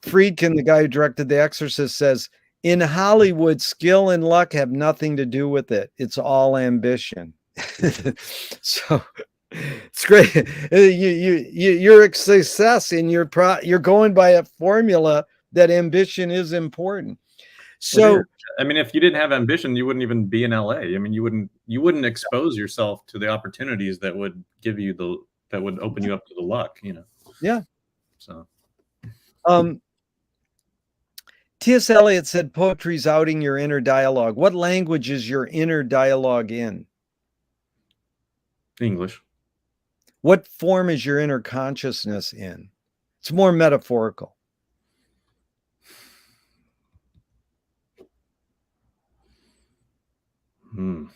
Friedkin, the guy who directed The Exorcist, says in Hollywood, skill and luck have nothing to do with it. It's all ambition. So it's great. You're a success in you're going by a formula that ambition is important. So, I mean, if you didn't have ambition, you wouldn't even be in LA. I mean, you wouldn't expose yourself to the opportunities that would give you that would open you up to the luck, you know. Yeah. So T.S. Eliot said poetry's outing your inner dialogue. What language is your inner dialogue in? English. What form is your inner consciousness in? It's more metaphorical. Man.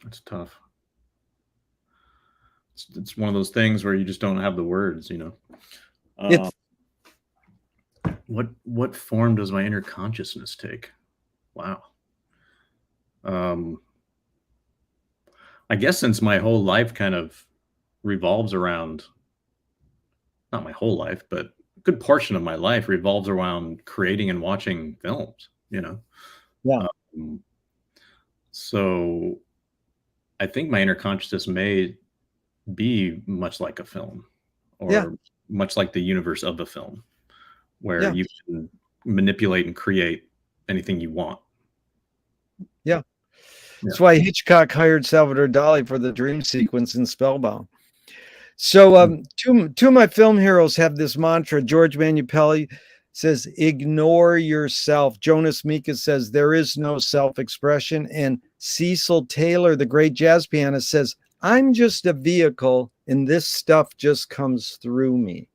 That's tough. It's one of those things where you just don't have the words, you know. What form does my inner consciousness take? Wow. I guess since my whole life kind of revolves around, not my whole life, but a good portion of my life revolves around creating and watching films, you know. Yeah. So I think my inner consciousness may be much like a film, or much like the universe of the film, where you can manipulate and create anything you want. Yeah. That's why Hitchcock hired Salvador Dali for the dream sequence in Spellbound. So two of my film heroes have this mantra. George Manupelli says, ignore yourself. Jonas Mekas says, there is no self-expression. And Cecil Taylor, the great jazz pianist, says, I'm just a vehicle and this stuff just comes through me.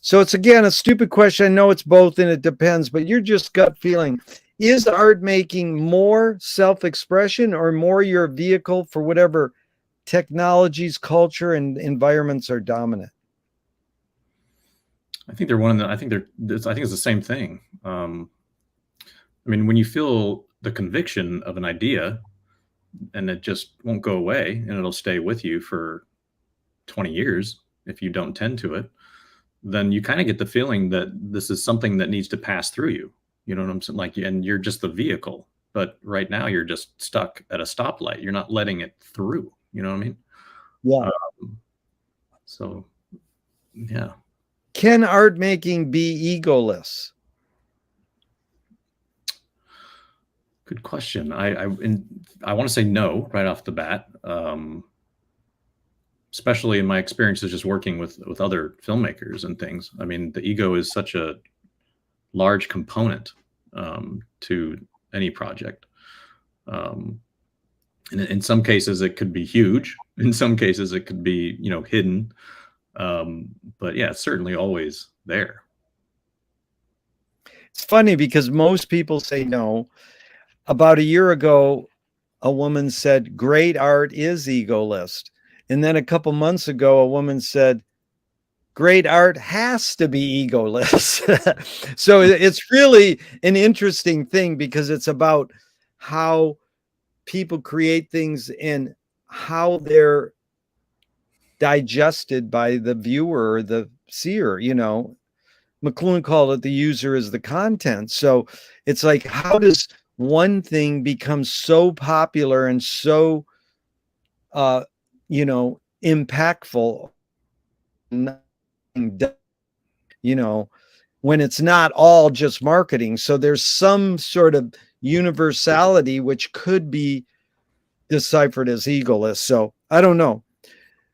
So it's, again, a stupid question. I know it's both and it depends, but you're just gut feeling. Is art making more self-expression or more your vehicle for whatever technologies, culture, and environments are dominant? I think they're I think it's the same thing. I mean, when you feel the conviction of an idea and it just won't go away and it'll stay with you for 20 years if you don't tend to it, then you kind of get the feeling that this is something that needs to pass through you. You know what I'm saying? Like, and you're just the vehicle, but right now you're just stuck at a stoplight. You're not letting it through. You know what I mean? Yeah. So, yeah. Can art making be egoless? Good question. I want to say no right off the bat. Especially in my experiences just working with other filmmakers and things. I mean, the ego is such a large component to any project. And in some cases it could be huge. In some cases it could be, you know, hidden. But yeah, it's certainly always there. It's funny because most people say no. About a year ago, a woman said, great art is egoless. And then a couple months ago, a woman said, great art has to be egoless. So it's really an interesting thing because it's about how people create things and how they're digested by the viewer or the seer. You know, McLuhan called it the user is the content. So it's like, how does one thing become so popular and so, you know, impactful, you know, when it's not all just marketing. So there's some sort of universality which could be deciphered as egoless. So I don't know.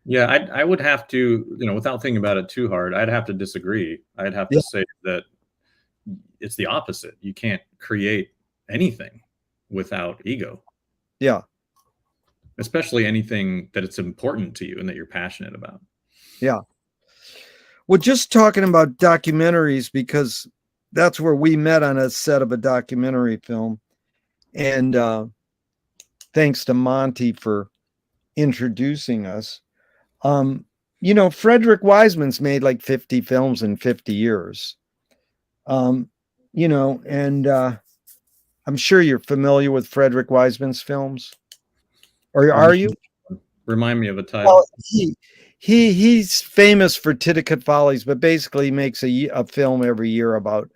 Yeah, I would have to, you know, without thinking about it too hard, I'd have to disagree. I'd have to say that it's the opposite. You can't create anything without ego. Yeah. Especially anything that it's important to you and that you're passionate about. Yeah. Well, just talking about documentaries, because that's where we met on a set of a documentary film. And thanks to Monty for introducing us. You know, Frederick Wiseman's made like 50 films in 50 years. You know, and I'm sure you're familiar with Frederick Wiseman's films. Or are you? Remind me of a title. Well, he's famous for Titicut Follies, but basically he makes a film every year about,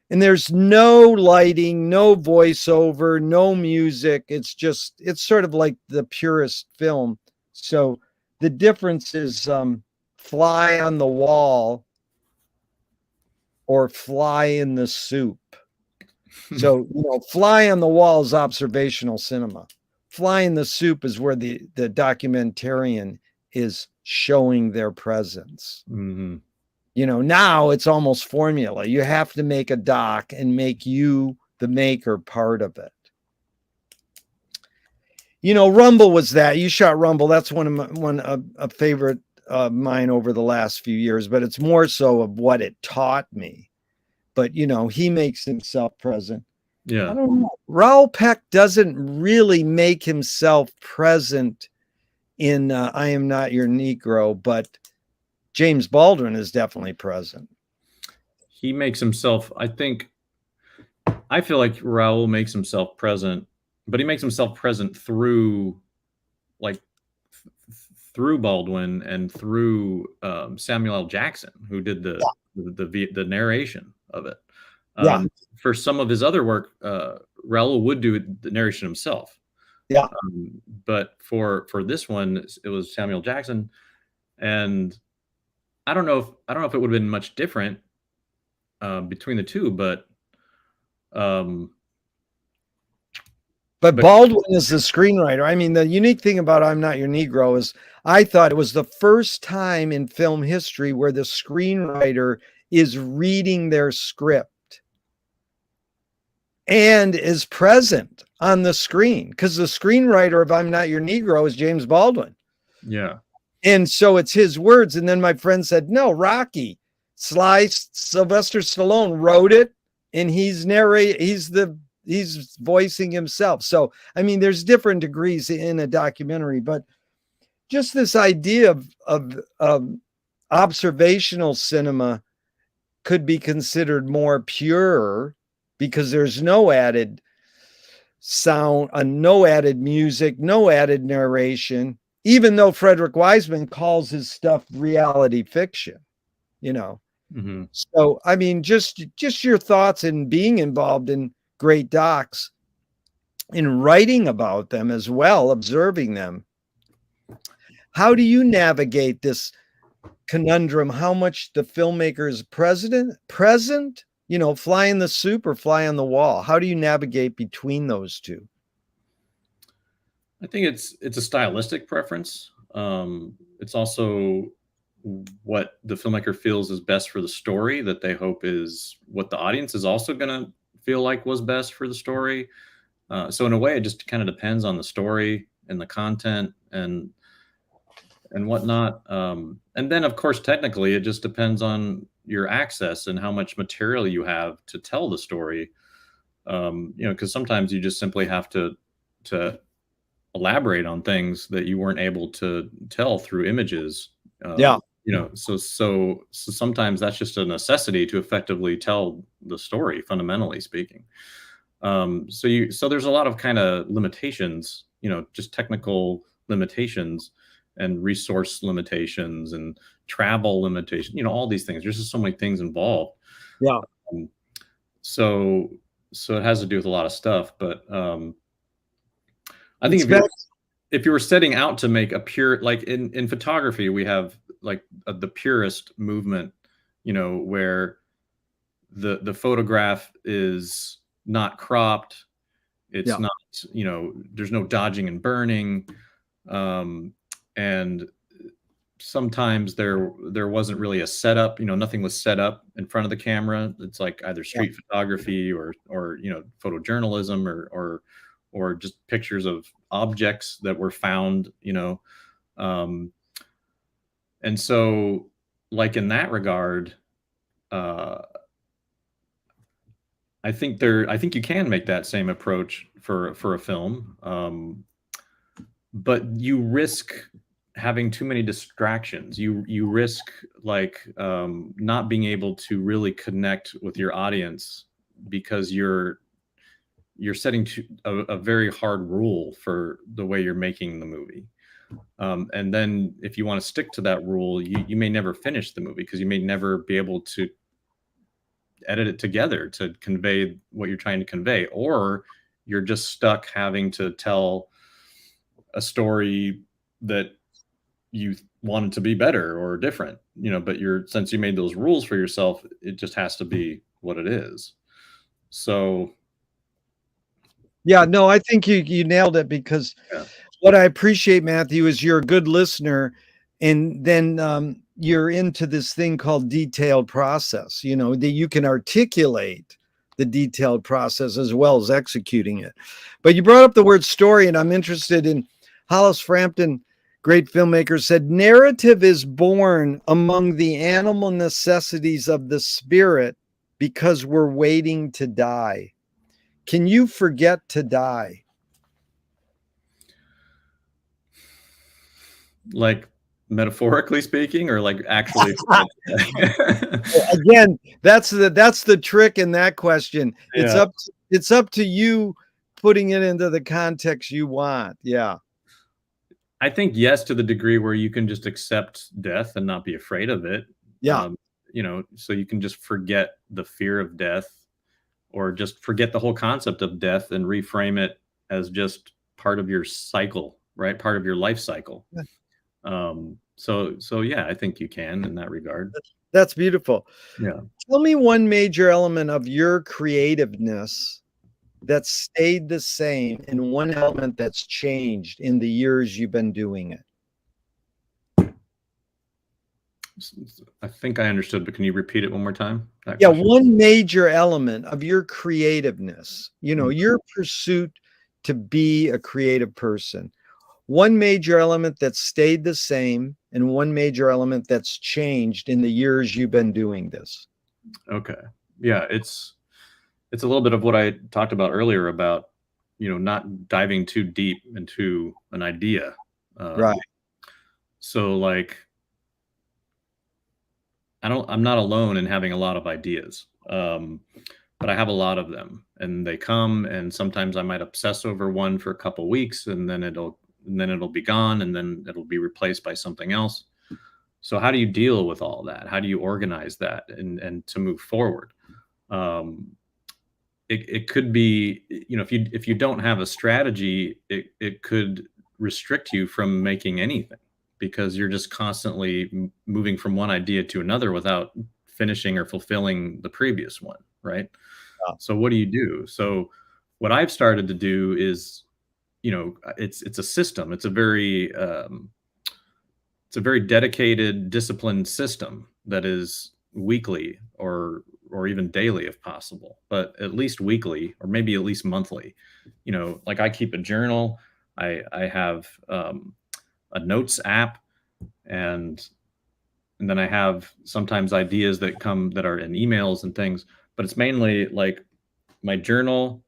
and there's no lighting, no voiceover, no music. It's sort of like the purest film. So the difference is Fly on the Wall or Fly in the Soup. So, fly on the wall is observational cinema. Fly in the soup is where the documentarian is showing their presence. Mm-hmm. Now it's almost formula. You have to make a doc and make you, the maker, part of it. Rumble was that. You shot Rumble. That's a favorite of mine over the last few years, but it's more so of what it taught me. But, he makes himself present. Yeah. I don't know. Raoul Peck doesn't really make himself present in I Am Not Your Negro, but James Baldwin is definitely present. He makes himself, I feel like Raoul makes himself present, but he makes himself present through through Baldwin and through Samuel L. Jackson, who did the narration of it. For some of his other work, Raoul would do the narration himself. Yeah. But for this one, it was Samuel Jackson, and I don't know if it would have been much different between the two, but Baldwin is the screenwriter. I mean, the unique thing about I'm Not Your Negro is I thought it was the first time in film history where the screenwriter is reading their script and is present on the screen, because the screenwriter of I'm Not Your Negro is James Baldwin. Yeah. And so it's his words. And then my friend said, no, Rocky, Sylvester Stallone wrote it, and he's voicing himself. So, I mean, there's different degrees in a documentary, but just this idea of observational cinema could be considered more pure because there's no added sound, no added music, no added narration, even though Frederick Wiseman calls his stuff reality fiction, Mm-hmm. So, I mean, just your thoughts in being involved in great docs, in writing about them as well, observing them. How do you navigate this conundrum? How much the filmmaker is present, fly in the soup or fly on the wall? How do you navigate between those two? I think it's a stylistic preference. It's also what the filmmaker feels is best for the story, that they hope is what the audience is also going to feel like was best for the story. So in a way, it just kind of depends on the story and the content and whatnot. And then, of course, technically, it just depends on your access and how much material you have to tell the story. Because sometimes you just simply have to elaborate on things that you weren't able to tell through images. So sometimes that's just a necessity to effectively tell the story, fundamentally speaking. So there's a lot of kind of limitations, just technical limitations and resource limitations and travel limitations, all these things. There's just so many things involved. Yeah. So it has to do with a lot of stuff, but I think if you were setting out to make a pure, like in photography, we have like the purist movement, where the photograph is not cropped. It's not, there's no dodging and burning. And sometimes there wasn't really a setup, nothing was set up in front of the camera. It's like either street photography or photojournalism or just pictures of objects that were found, and so like in that regard, I think you can make that same approach for a film, but you risk having too many distractions. You risk not being able to really connect with your audience because you're setting a very hard rule for the way you're making the movie. And then if you want to stick to that rule, you may never finish the movie because you may never be able to edit it together to convey what you're trying to convey, or you're just stuck having to tell a story that you wanted to be better or different, but since you made those rules for yourself, it just has to be what it is. So Yeah, no, I think you nailed it, because Yeah. what I appreciate, Matthew, is you're a good listener, and then you're into this thing called detailed process. You know, that you can articulate the detailed process as well as executing it. But you brought up the word story, and I'm interested in Hollis Frampton, great filmmaker, said narrative is born among the animal necessities of the spirit because we're waiting to die. Can you forget to die? Like metaphorically speaking, or like actually? Again, that's the trick in that question. Yeah. It's up to you putting it into the context you want. Yeah. I think yes, to the degree where you can just accept death and not be afraid of it. Yeah. So you can just forget the fear of death, or just forget the whole concept of death and reframe it as just part of your cycle, right? Part of your life cycle. Yeah. So yeah, I think you can in that regard. That's beautiful. Yeah. Tell me one major element of your creativeness that stayed the same and one element that's changed in the years you've been doing it. I think I understood, but can you repeat it one more time? Yeah, one major element of your creativeness, you know, your pursuit to be a creative person. One major element that stayed the same and one major element that's changed in the years you've been doing this. Okay. Yeah, it's a little bit of what I talked about earlier about, not diving too deep into an idea. Right. So like, I'm not alone in having a lot of ideas. But I have a lot of them, and they come, and sometimes I might obsess over one for a couple weeks, and then it'll be gone, and then it'll be replaced by something else. So how do you deal with all that? How do you organize that and to move forward? It could be, if you don't have a strategy, it could restrict you from making anything, because you're just constantly moving from one idea to another without finishing or fulfilling the previous one, right? Yeah. So what do you do? So what I've started to do is, it's a system. It's a very dedicated, disciplined system that is weekly or even daily if possible, but at least weekly, or maybe at least monthly. Like I keep a journal. I have a notes app, and then I have sometimes ideas that come that are in emails and things, but it's mainly like my journal.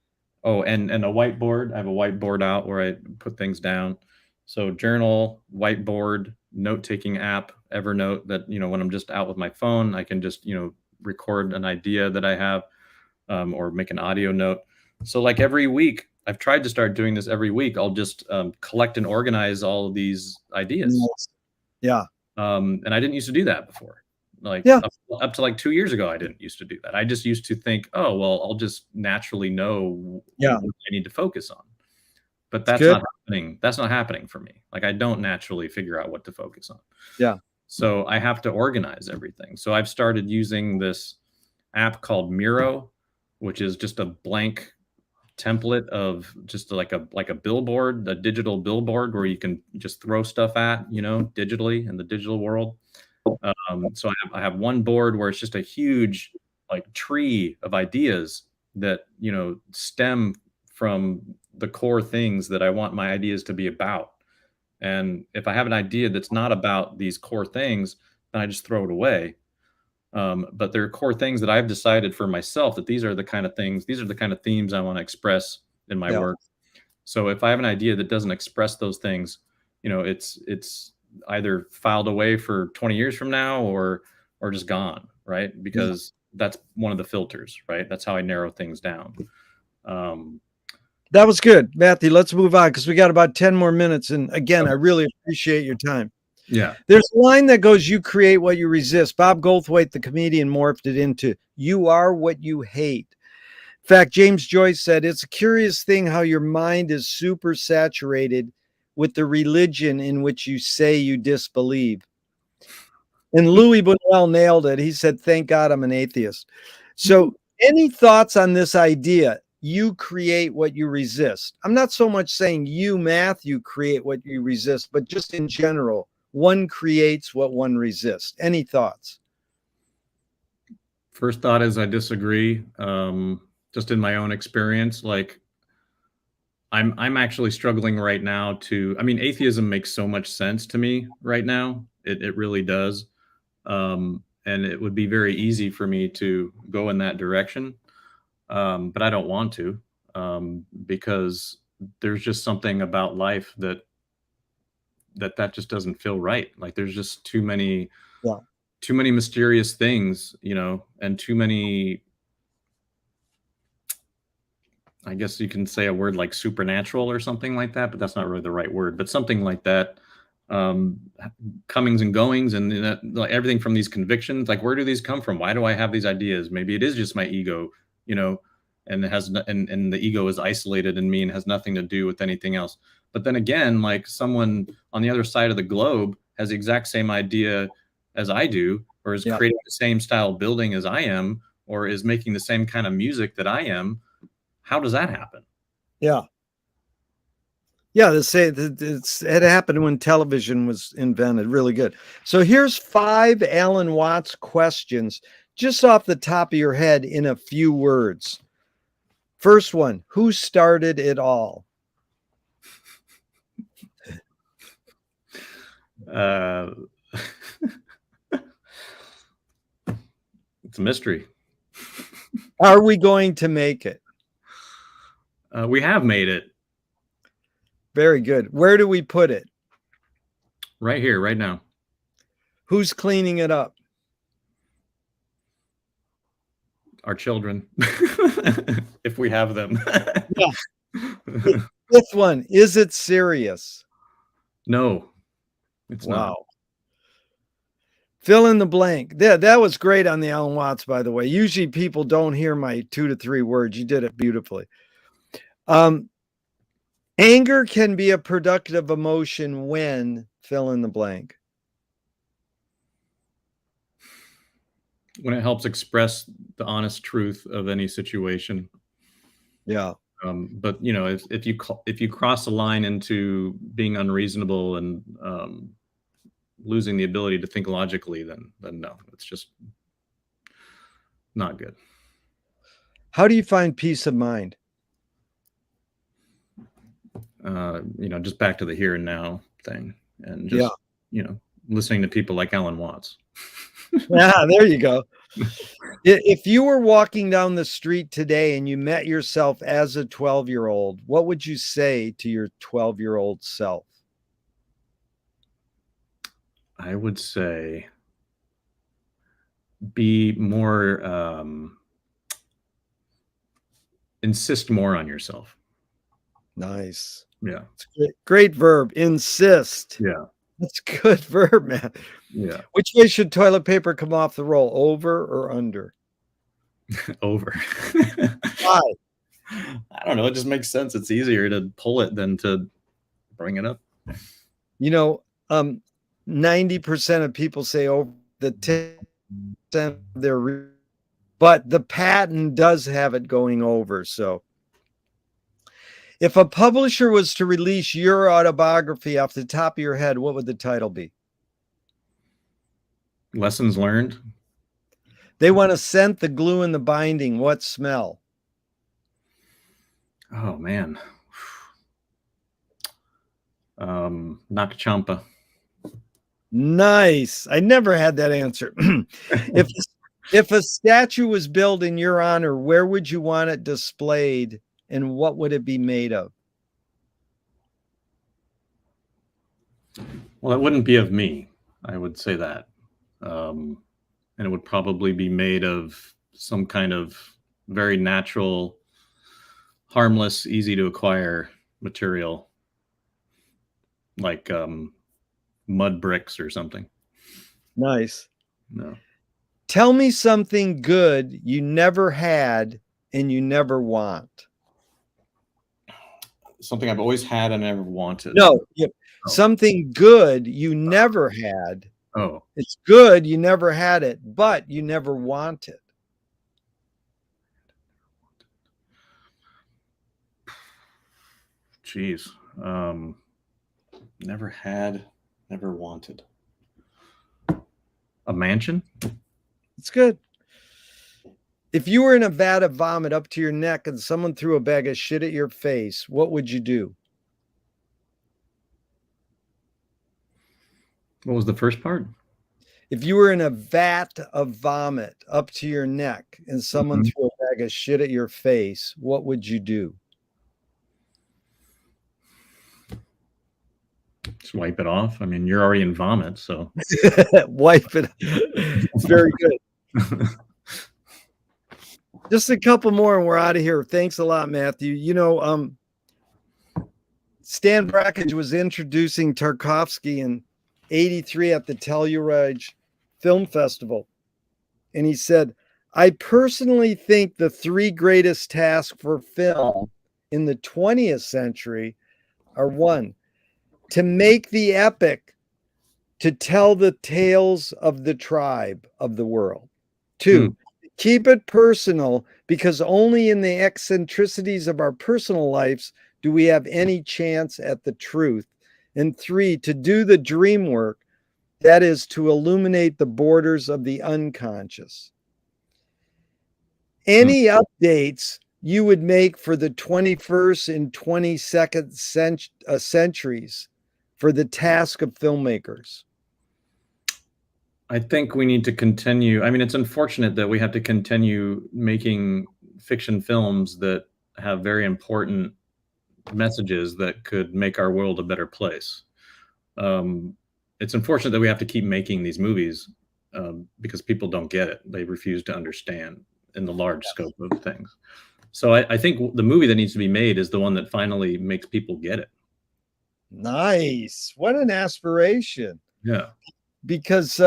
Oh, and a whiteboard. I have a whiteboard out where I put things down. So journal, whiteboard, note-taking app, Evernote, that, when I'm just out with my phone, I can just, record an idea that I have, or make an audio note. So like every week, I've tried to start doing this every week. I'll just collect and organize all of these ideas. Yeah. And I didn't used to do that before. Like Yeah. up to like 2 years ago, I didn't used to do that. I just used to think, oh, well, I'll just naturally know Yeah. what I need to focus on. But That's that's good. not happening. That's not happening for me. Like I don't naturally figure out what to focus on. Yeah. So I have to organize everything. So I've started using this app called Miro, which is just a blank template of just like a billboard, a digital billboard where you can just throw stuff at, digitally in the digital world. So I have one board where it's just a huge like tree of ideas that, stem from the core things that I want my ideas to be about. And if I have an idea that's not about these core things, then I just throw it away. But there are core things that I've decided for myself that these are the kind of themes I want to express in my work. So if I have an idea that doesn't express those things, it's either filed away for 20 years from now or just gone, right? Because that's one of the filters, right? That's how I narrow things down. That was good, Matthew. Let's move on because we got about 10 more minutes. And again, I really appreciate your time. Yeah. There's a line that goes, you create what you resist. Bob Goldthwait, the comedian, morphed it into, you are what you hate. In fact, James Joyce said, it's a curious thing how your mind is super saturated with the religion in which you say you disbelieve. And Louis Buñuel nailed it. He said, thank God I'm an atheist. So any thoughts on this idea? you create what you resist. I'm not so much saying you, Matthew, create what you resist, but just in general, one creates what one resists. Any thoughts? First thought is I disagree. Just in my own experience, like I'm actually struggling right now to, I mean, atheism makes so much sense to me right now. It really does. And it would be very easy for me to go in that direction. But I don't want to, because there's just something about life that just doesn't feel right. Like there's just Yeah. too many mysterious things, you know, and too many, I guess you can say a word like supernatural or something like that, but that's not really the right word, but something like that. Um, Comings and goings, and that, like everything from these convictions, like where do these come from? Why do I have these ideas? Maybe it is just my ego, you know, and it has, and the ego is isolated in me and has nothing to do with anything else. But then again, like someone on the other side of the globe has the exact same idea as I do, or is Yeah. creating the same style building as I am, or is making the same kind of music that I am. How does that happen? Yeah. Yeah, they say that it happened when television was invented. Really good. So here's 5 Alan Watts questions, just off the top of your head in a few words. First one, who started it all? Uh, it's a mystery. Are we going to make it? We have made it. Very good. Where do we put it? Right here, right now. Who's cleaning it up? Our children, if we have them. Yeah. Fifth one, is it serious? No, it's not. Wow. Fill in the blank. That was great on the Alan Watts, by the way. Usually people don't hear my 2 to 3 words. You did it beautifully. Anger can be a productive emotion when, fill in the blank. When it helps express the honest truth of any situation. Yeah. But you know, if you cross a line into being unreasonable and losing the ability to think logically, then no, it's just not good. How do you find peace of mind? You know, just back to the here and now thing, and just you know, listening to people like Alan Watts. Yeah, there you go. If you were walking down the street today and you met yourself as a 12-year-old, what would you say to your 12-year-old self? I would say be more, insist more on yourself. Nice. Yeah. Great verb. Insist. Yeah. That's a good verb, man. Yeah. Which way should toilet paper come off the roll? Over or under? Over. Why? I don't know. It just makes sense. It's easier to pull it than to bring it up. You know, 90% of people say over, the 10% they're, but the patent does have it going over. So if a publisher was to release your autobiography off the top of your head, what would the title be? Lessons learned. They want to scent the glue in the binding. What smell? Oh man. Nakachampa. Nice. I never had that answer. If a statue was built in your honor, where would you want it displayed and what would it be made of? Well, it wouldn't be of me. I would say that. And it would probably be made of some kind of very natural, harmless, easy to acquire material, like mud bricks or something. Nice. No. Tell me something good you never had and you never want. Something I've always had and never wanted. No, something good you never had. Oh. It's good you never had it, but you never wanted. geez. Never had, never wanted. A mansion? It's good. If you were in a vat of vomit up to your neck and someone threw a bag of shit at your face, what would you do? What was the first part? If you were in a vat of vomit up to your neck and someone Mhm. threw a bag of shit at your face, what would you do? Just wipe it off. I mean, you're already in vomit, so. Wipe it. Very good. Just a couple more and we're out of here. Thanks a lot, Matthew. Stan Brakhage was introducing Tarkovsky in 83 at the Telluride Film Festival. And he said, I personally think the three greatest tasks for film in the 20th century are one, to make the epic, to tell the tales of the tribe of the world. Two, keep it personal, because only in the eccentricities of our personal lives do we have any chance at the truth. And three, to do the dream work, that is to illuminate the borders of the unconscious. Any updates you would make for the 21st and 22nd centuries for the task of filmmakers? I think we need to continue. I mean, it's unfortunate that we have to continue making fiction films that have very important messages that could make our world a better place. It's unfortunate that we have to keep making these movies because people don't get it. They refuse to understand in the large scope of things. So I think the movie that needs to be made is the one that finally makes people get it. Nice. What an aspiration. Yeah. Because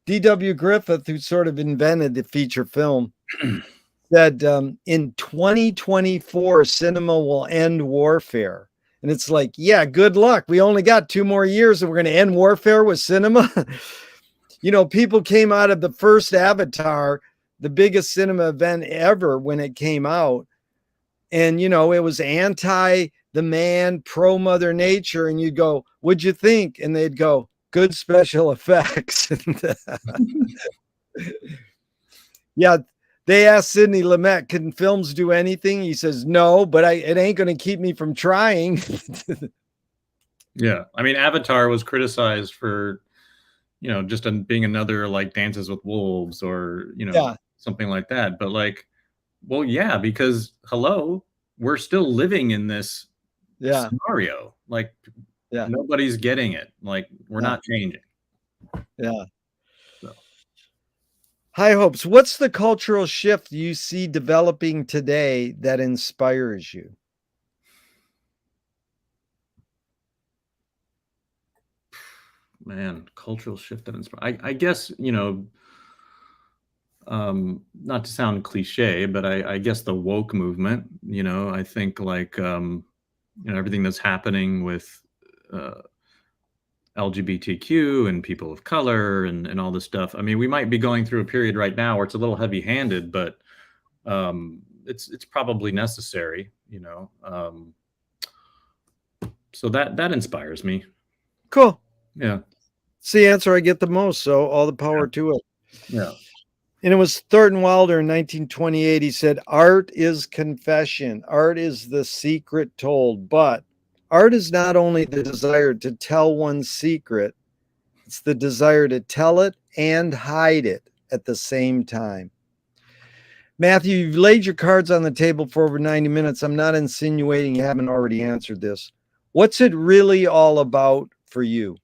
D.W. Griffith, who sort of invented the feature film, said in 2024, cinema will end warfare. And it's like, yeah, good luck. We only got 2 more years and we're going to end warfare with cinema. People came out of the first Avatar, the biggest cinema event ever when it came out. And, it was anti the man, pro Mother Nature. And you'd go, what'd you think? And they'd go, good special effects. Yeah. They asked Sidney Lumet, can films do anything? He says, no, but it ain't going to keep me from trying. Yeah. I mean, Avatar was criticized for, just being another like Dances with Wolves or, something like that. But like, well, yeah, because hello, we're still living in this scenario. Like, nobody's getting it. Like, we're not changing. Yeah. So. High hopes. What's the cultural shift you see developing today that inspires you? Man, cultural shift that inspires. I guess, not to sound cliche, but I guess the woke movement, I think like, everything that's happening with LGBTQ and people of color and all this stuff. I mean, we might be going through a period right now where it's a little heavy-handed, but it's probably necessary, so that inspires me. Cool. Yeah. It's the answer I get the most, so all the power to it. Yeah. And it was Thornton Wilder in 1928. He said, art is confession. Art is the secret told. But art is not only the desire to tell one's secret, it's the desire to tell it and hide it at the same time. Matthew, you've laid your cards on the table for over 90 minutes. I'm not insinuating you haven't already answered this. What's it really all about for you?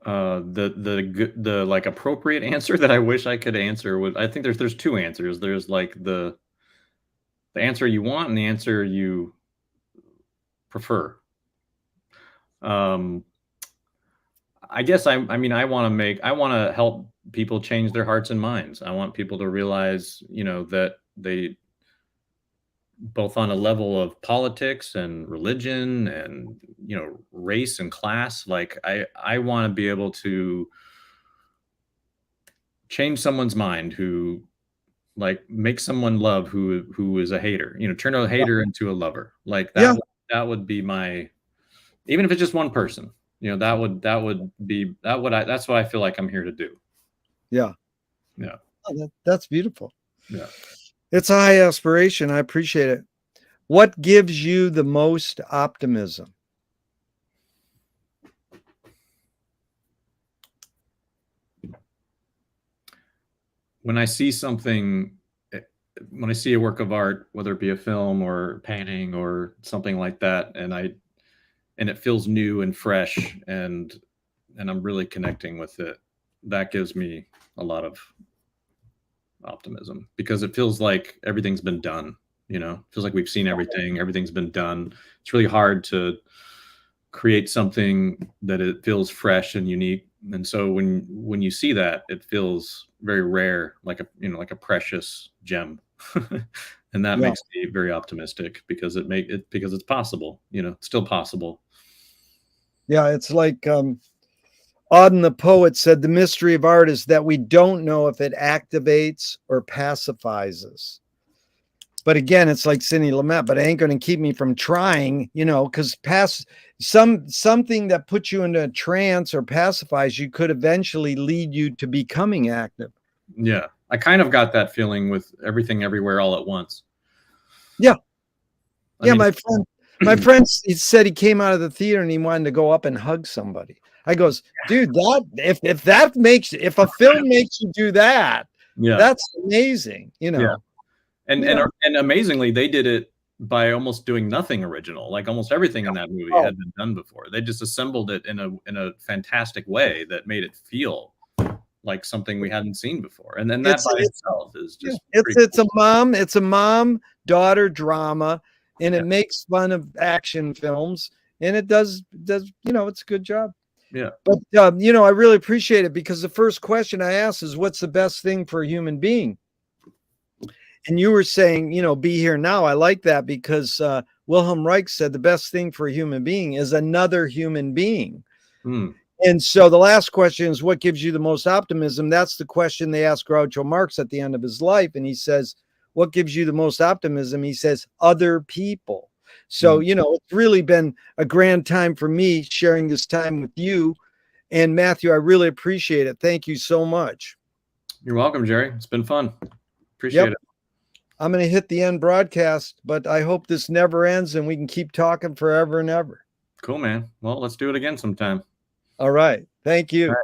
The like appropriate answer that I wish I could answer was, I think there's 2 answers. There's like the answer you want and the answer you prefer. I guess I mean, I want to help people change their hearts and minds. I want people to realize, that they, both on a level of politics and religion and, race and class, like I want to be able to change someone's mind who like make someone love who is a hater, turn a hater into a lover. Like Yeah. that would be my, even if it's just one person, that's what I feel like I'm here to do. Yeah. Yeah. Oh, that's beautiful. Yeah. It's a high aspiration. I appreciate it. What gives you the most optimism? When I see something, when I see a work of art, whether it be a film or painting or something like that, and it feels new and fresh, and I'm really connecting with it, that gives me a lot of optimism, because it feels like everything's been done. It feels like we've seen everything. Everything's been done. It's really hard to create something that it feels fresh and unique. And so when you see that, it feels very rare, like a precious gem. And that makes me very optimistic, because because it's possible, it's still possible. Yeah, it's like Auden the poet said, the mystery of art is that we don't know if it activates or pacifies us. But again, it's like Sidney Lumet, but it ain't going to keep me from trying, because something that puts you into a trance or pacifies you could eventually lead you to becoming active. Yeah. I kind of got that feeling with Everything Everywhere All at Once. Yeah. I mean, my friend he said he came out of the theater and he wanted to go up and hug somebody. I goes, dude, if a film makes you do that, yeah, that's amazing, Yeah. And amazingly, they did it by almost doing nothing original. Like almost everything in that movie had been done before. They just assembled it in a fantastic way that made it feel like something we hadn't seen before. And then that by itself is just it's a mom daughter drama, and it makes fun of action films, and it does it's a good job. Yeah. But I really appreciate it, because the first question I asked is, what's the best thing for a human being? And you were saying, be here now. I like that, because Wilhelm Reich said the best thing for a human being is another human being. And so the last question is, what gives you the most optimism? That's the question they asked Groucho Marx at the end of his life. And he says, what gives you the most optimism? He says, other people. So, it's really been a grand time for me sharing this time with you. And Matthew, I really appreciate it. Thank you so much. You're welcome, Jerry. It's been fun. Appreciate it. I'm going to hit the end broadcast, but I hope this never ends and we can keep talking forever and ever. Cool, man. Well, let's do it again sometime. All right. Thank you. All right.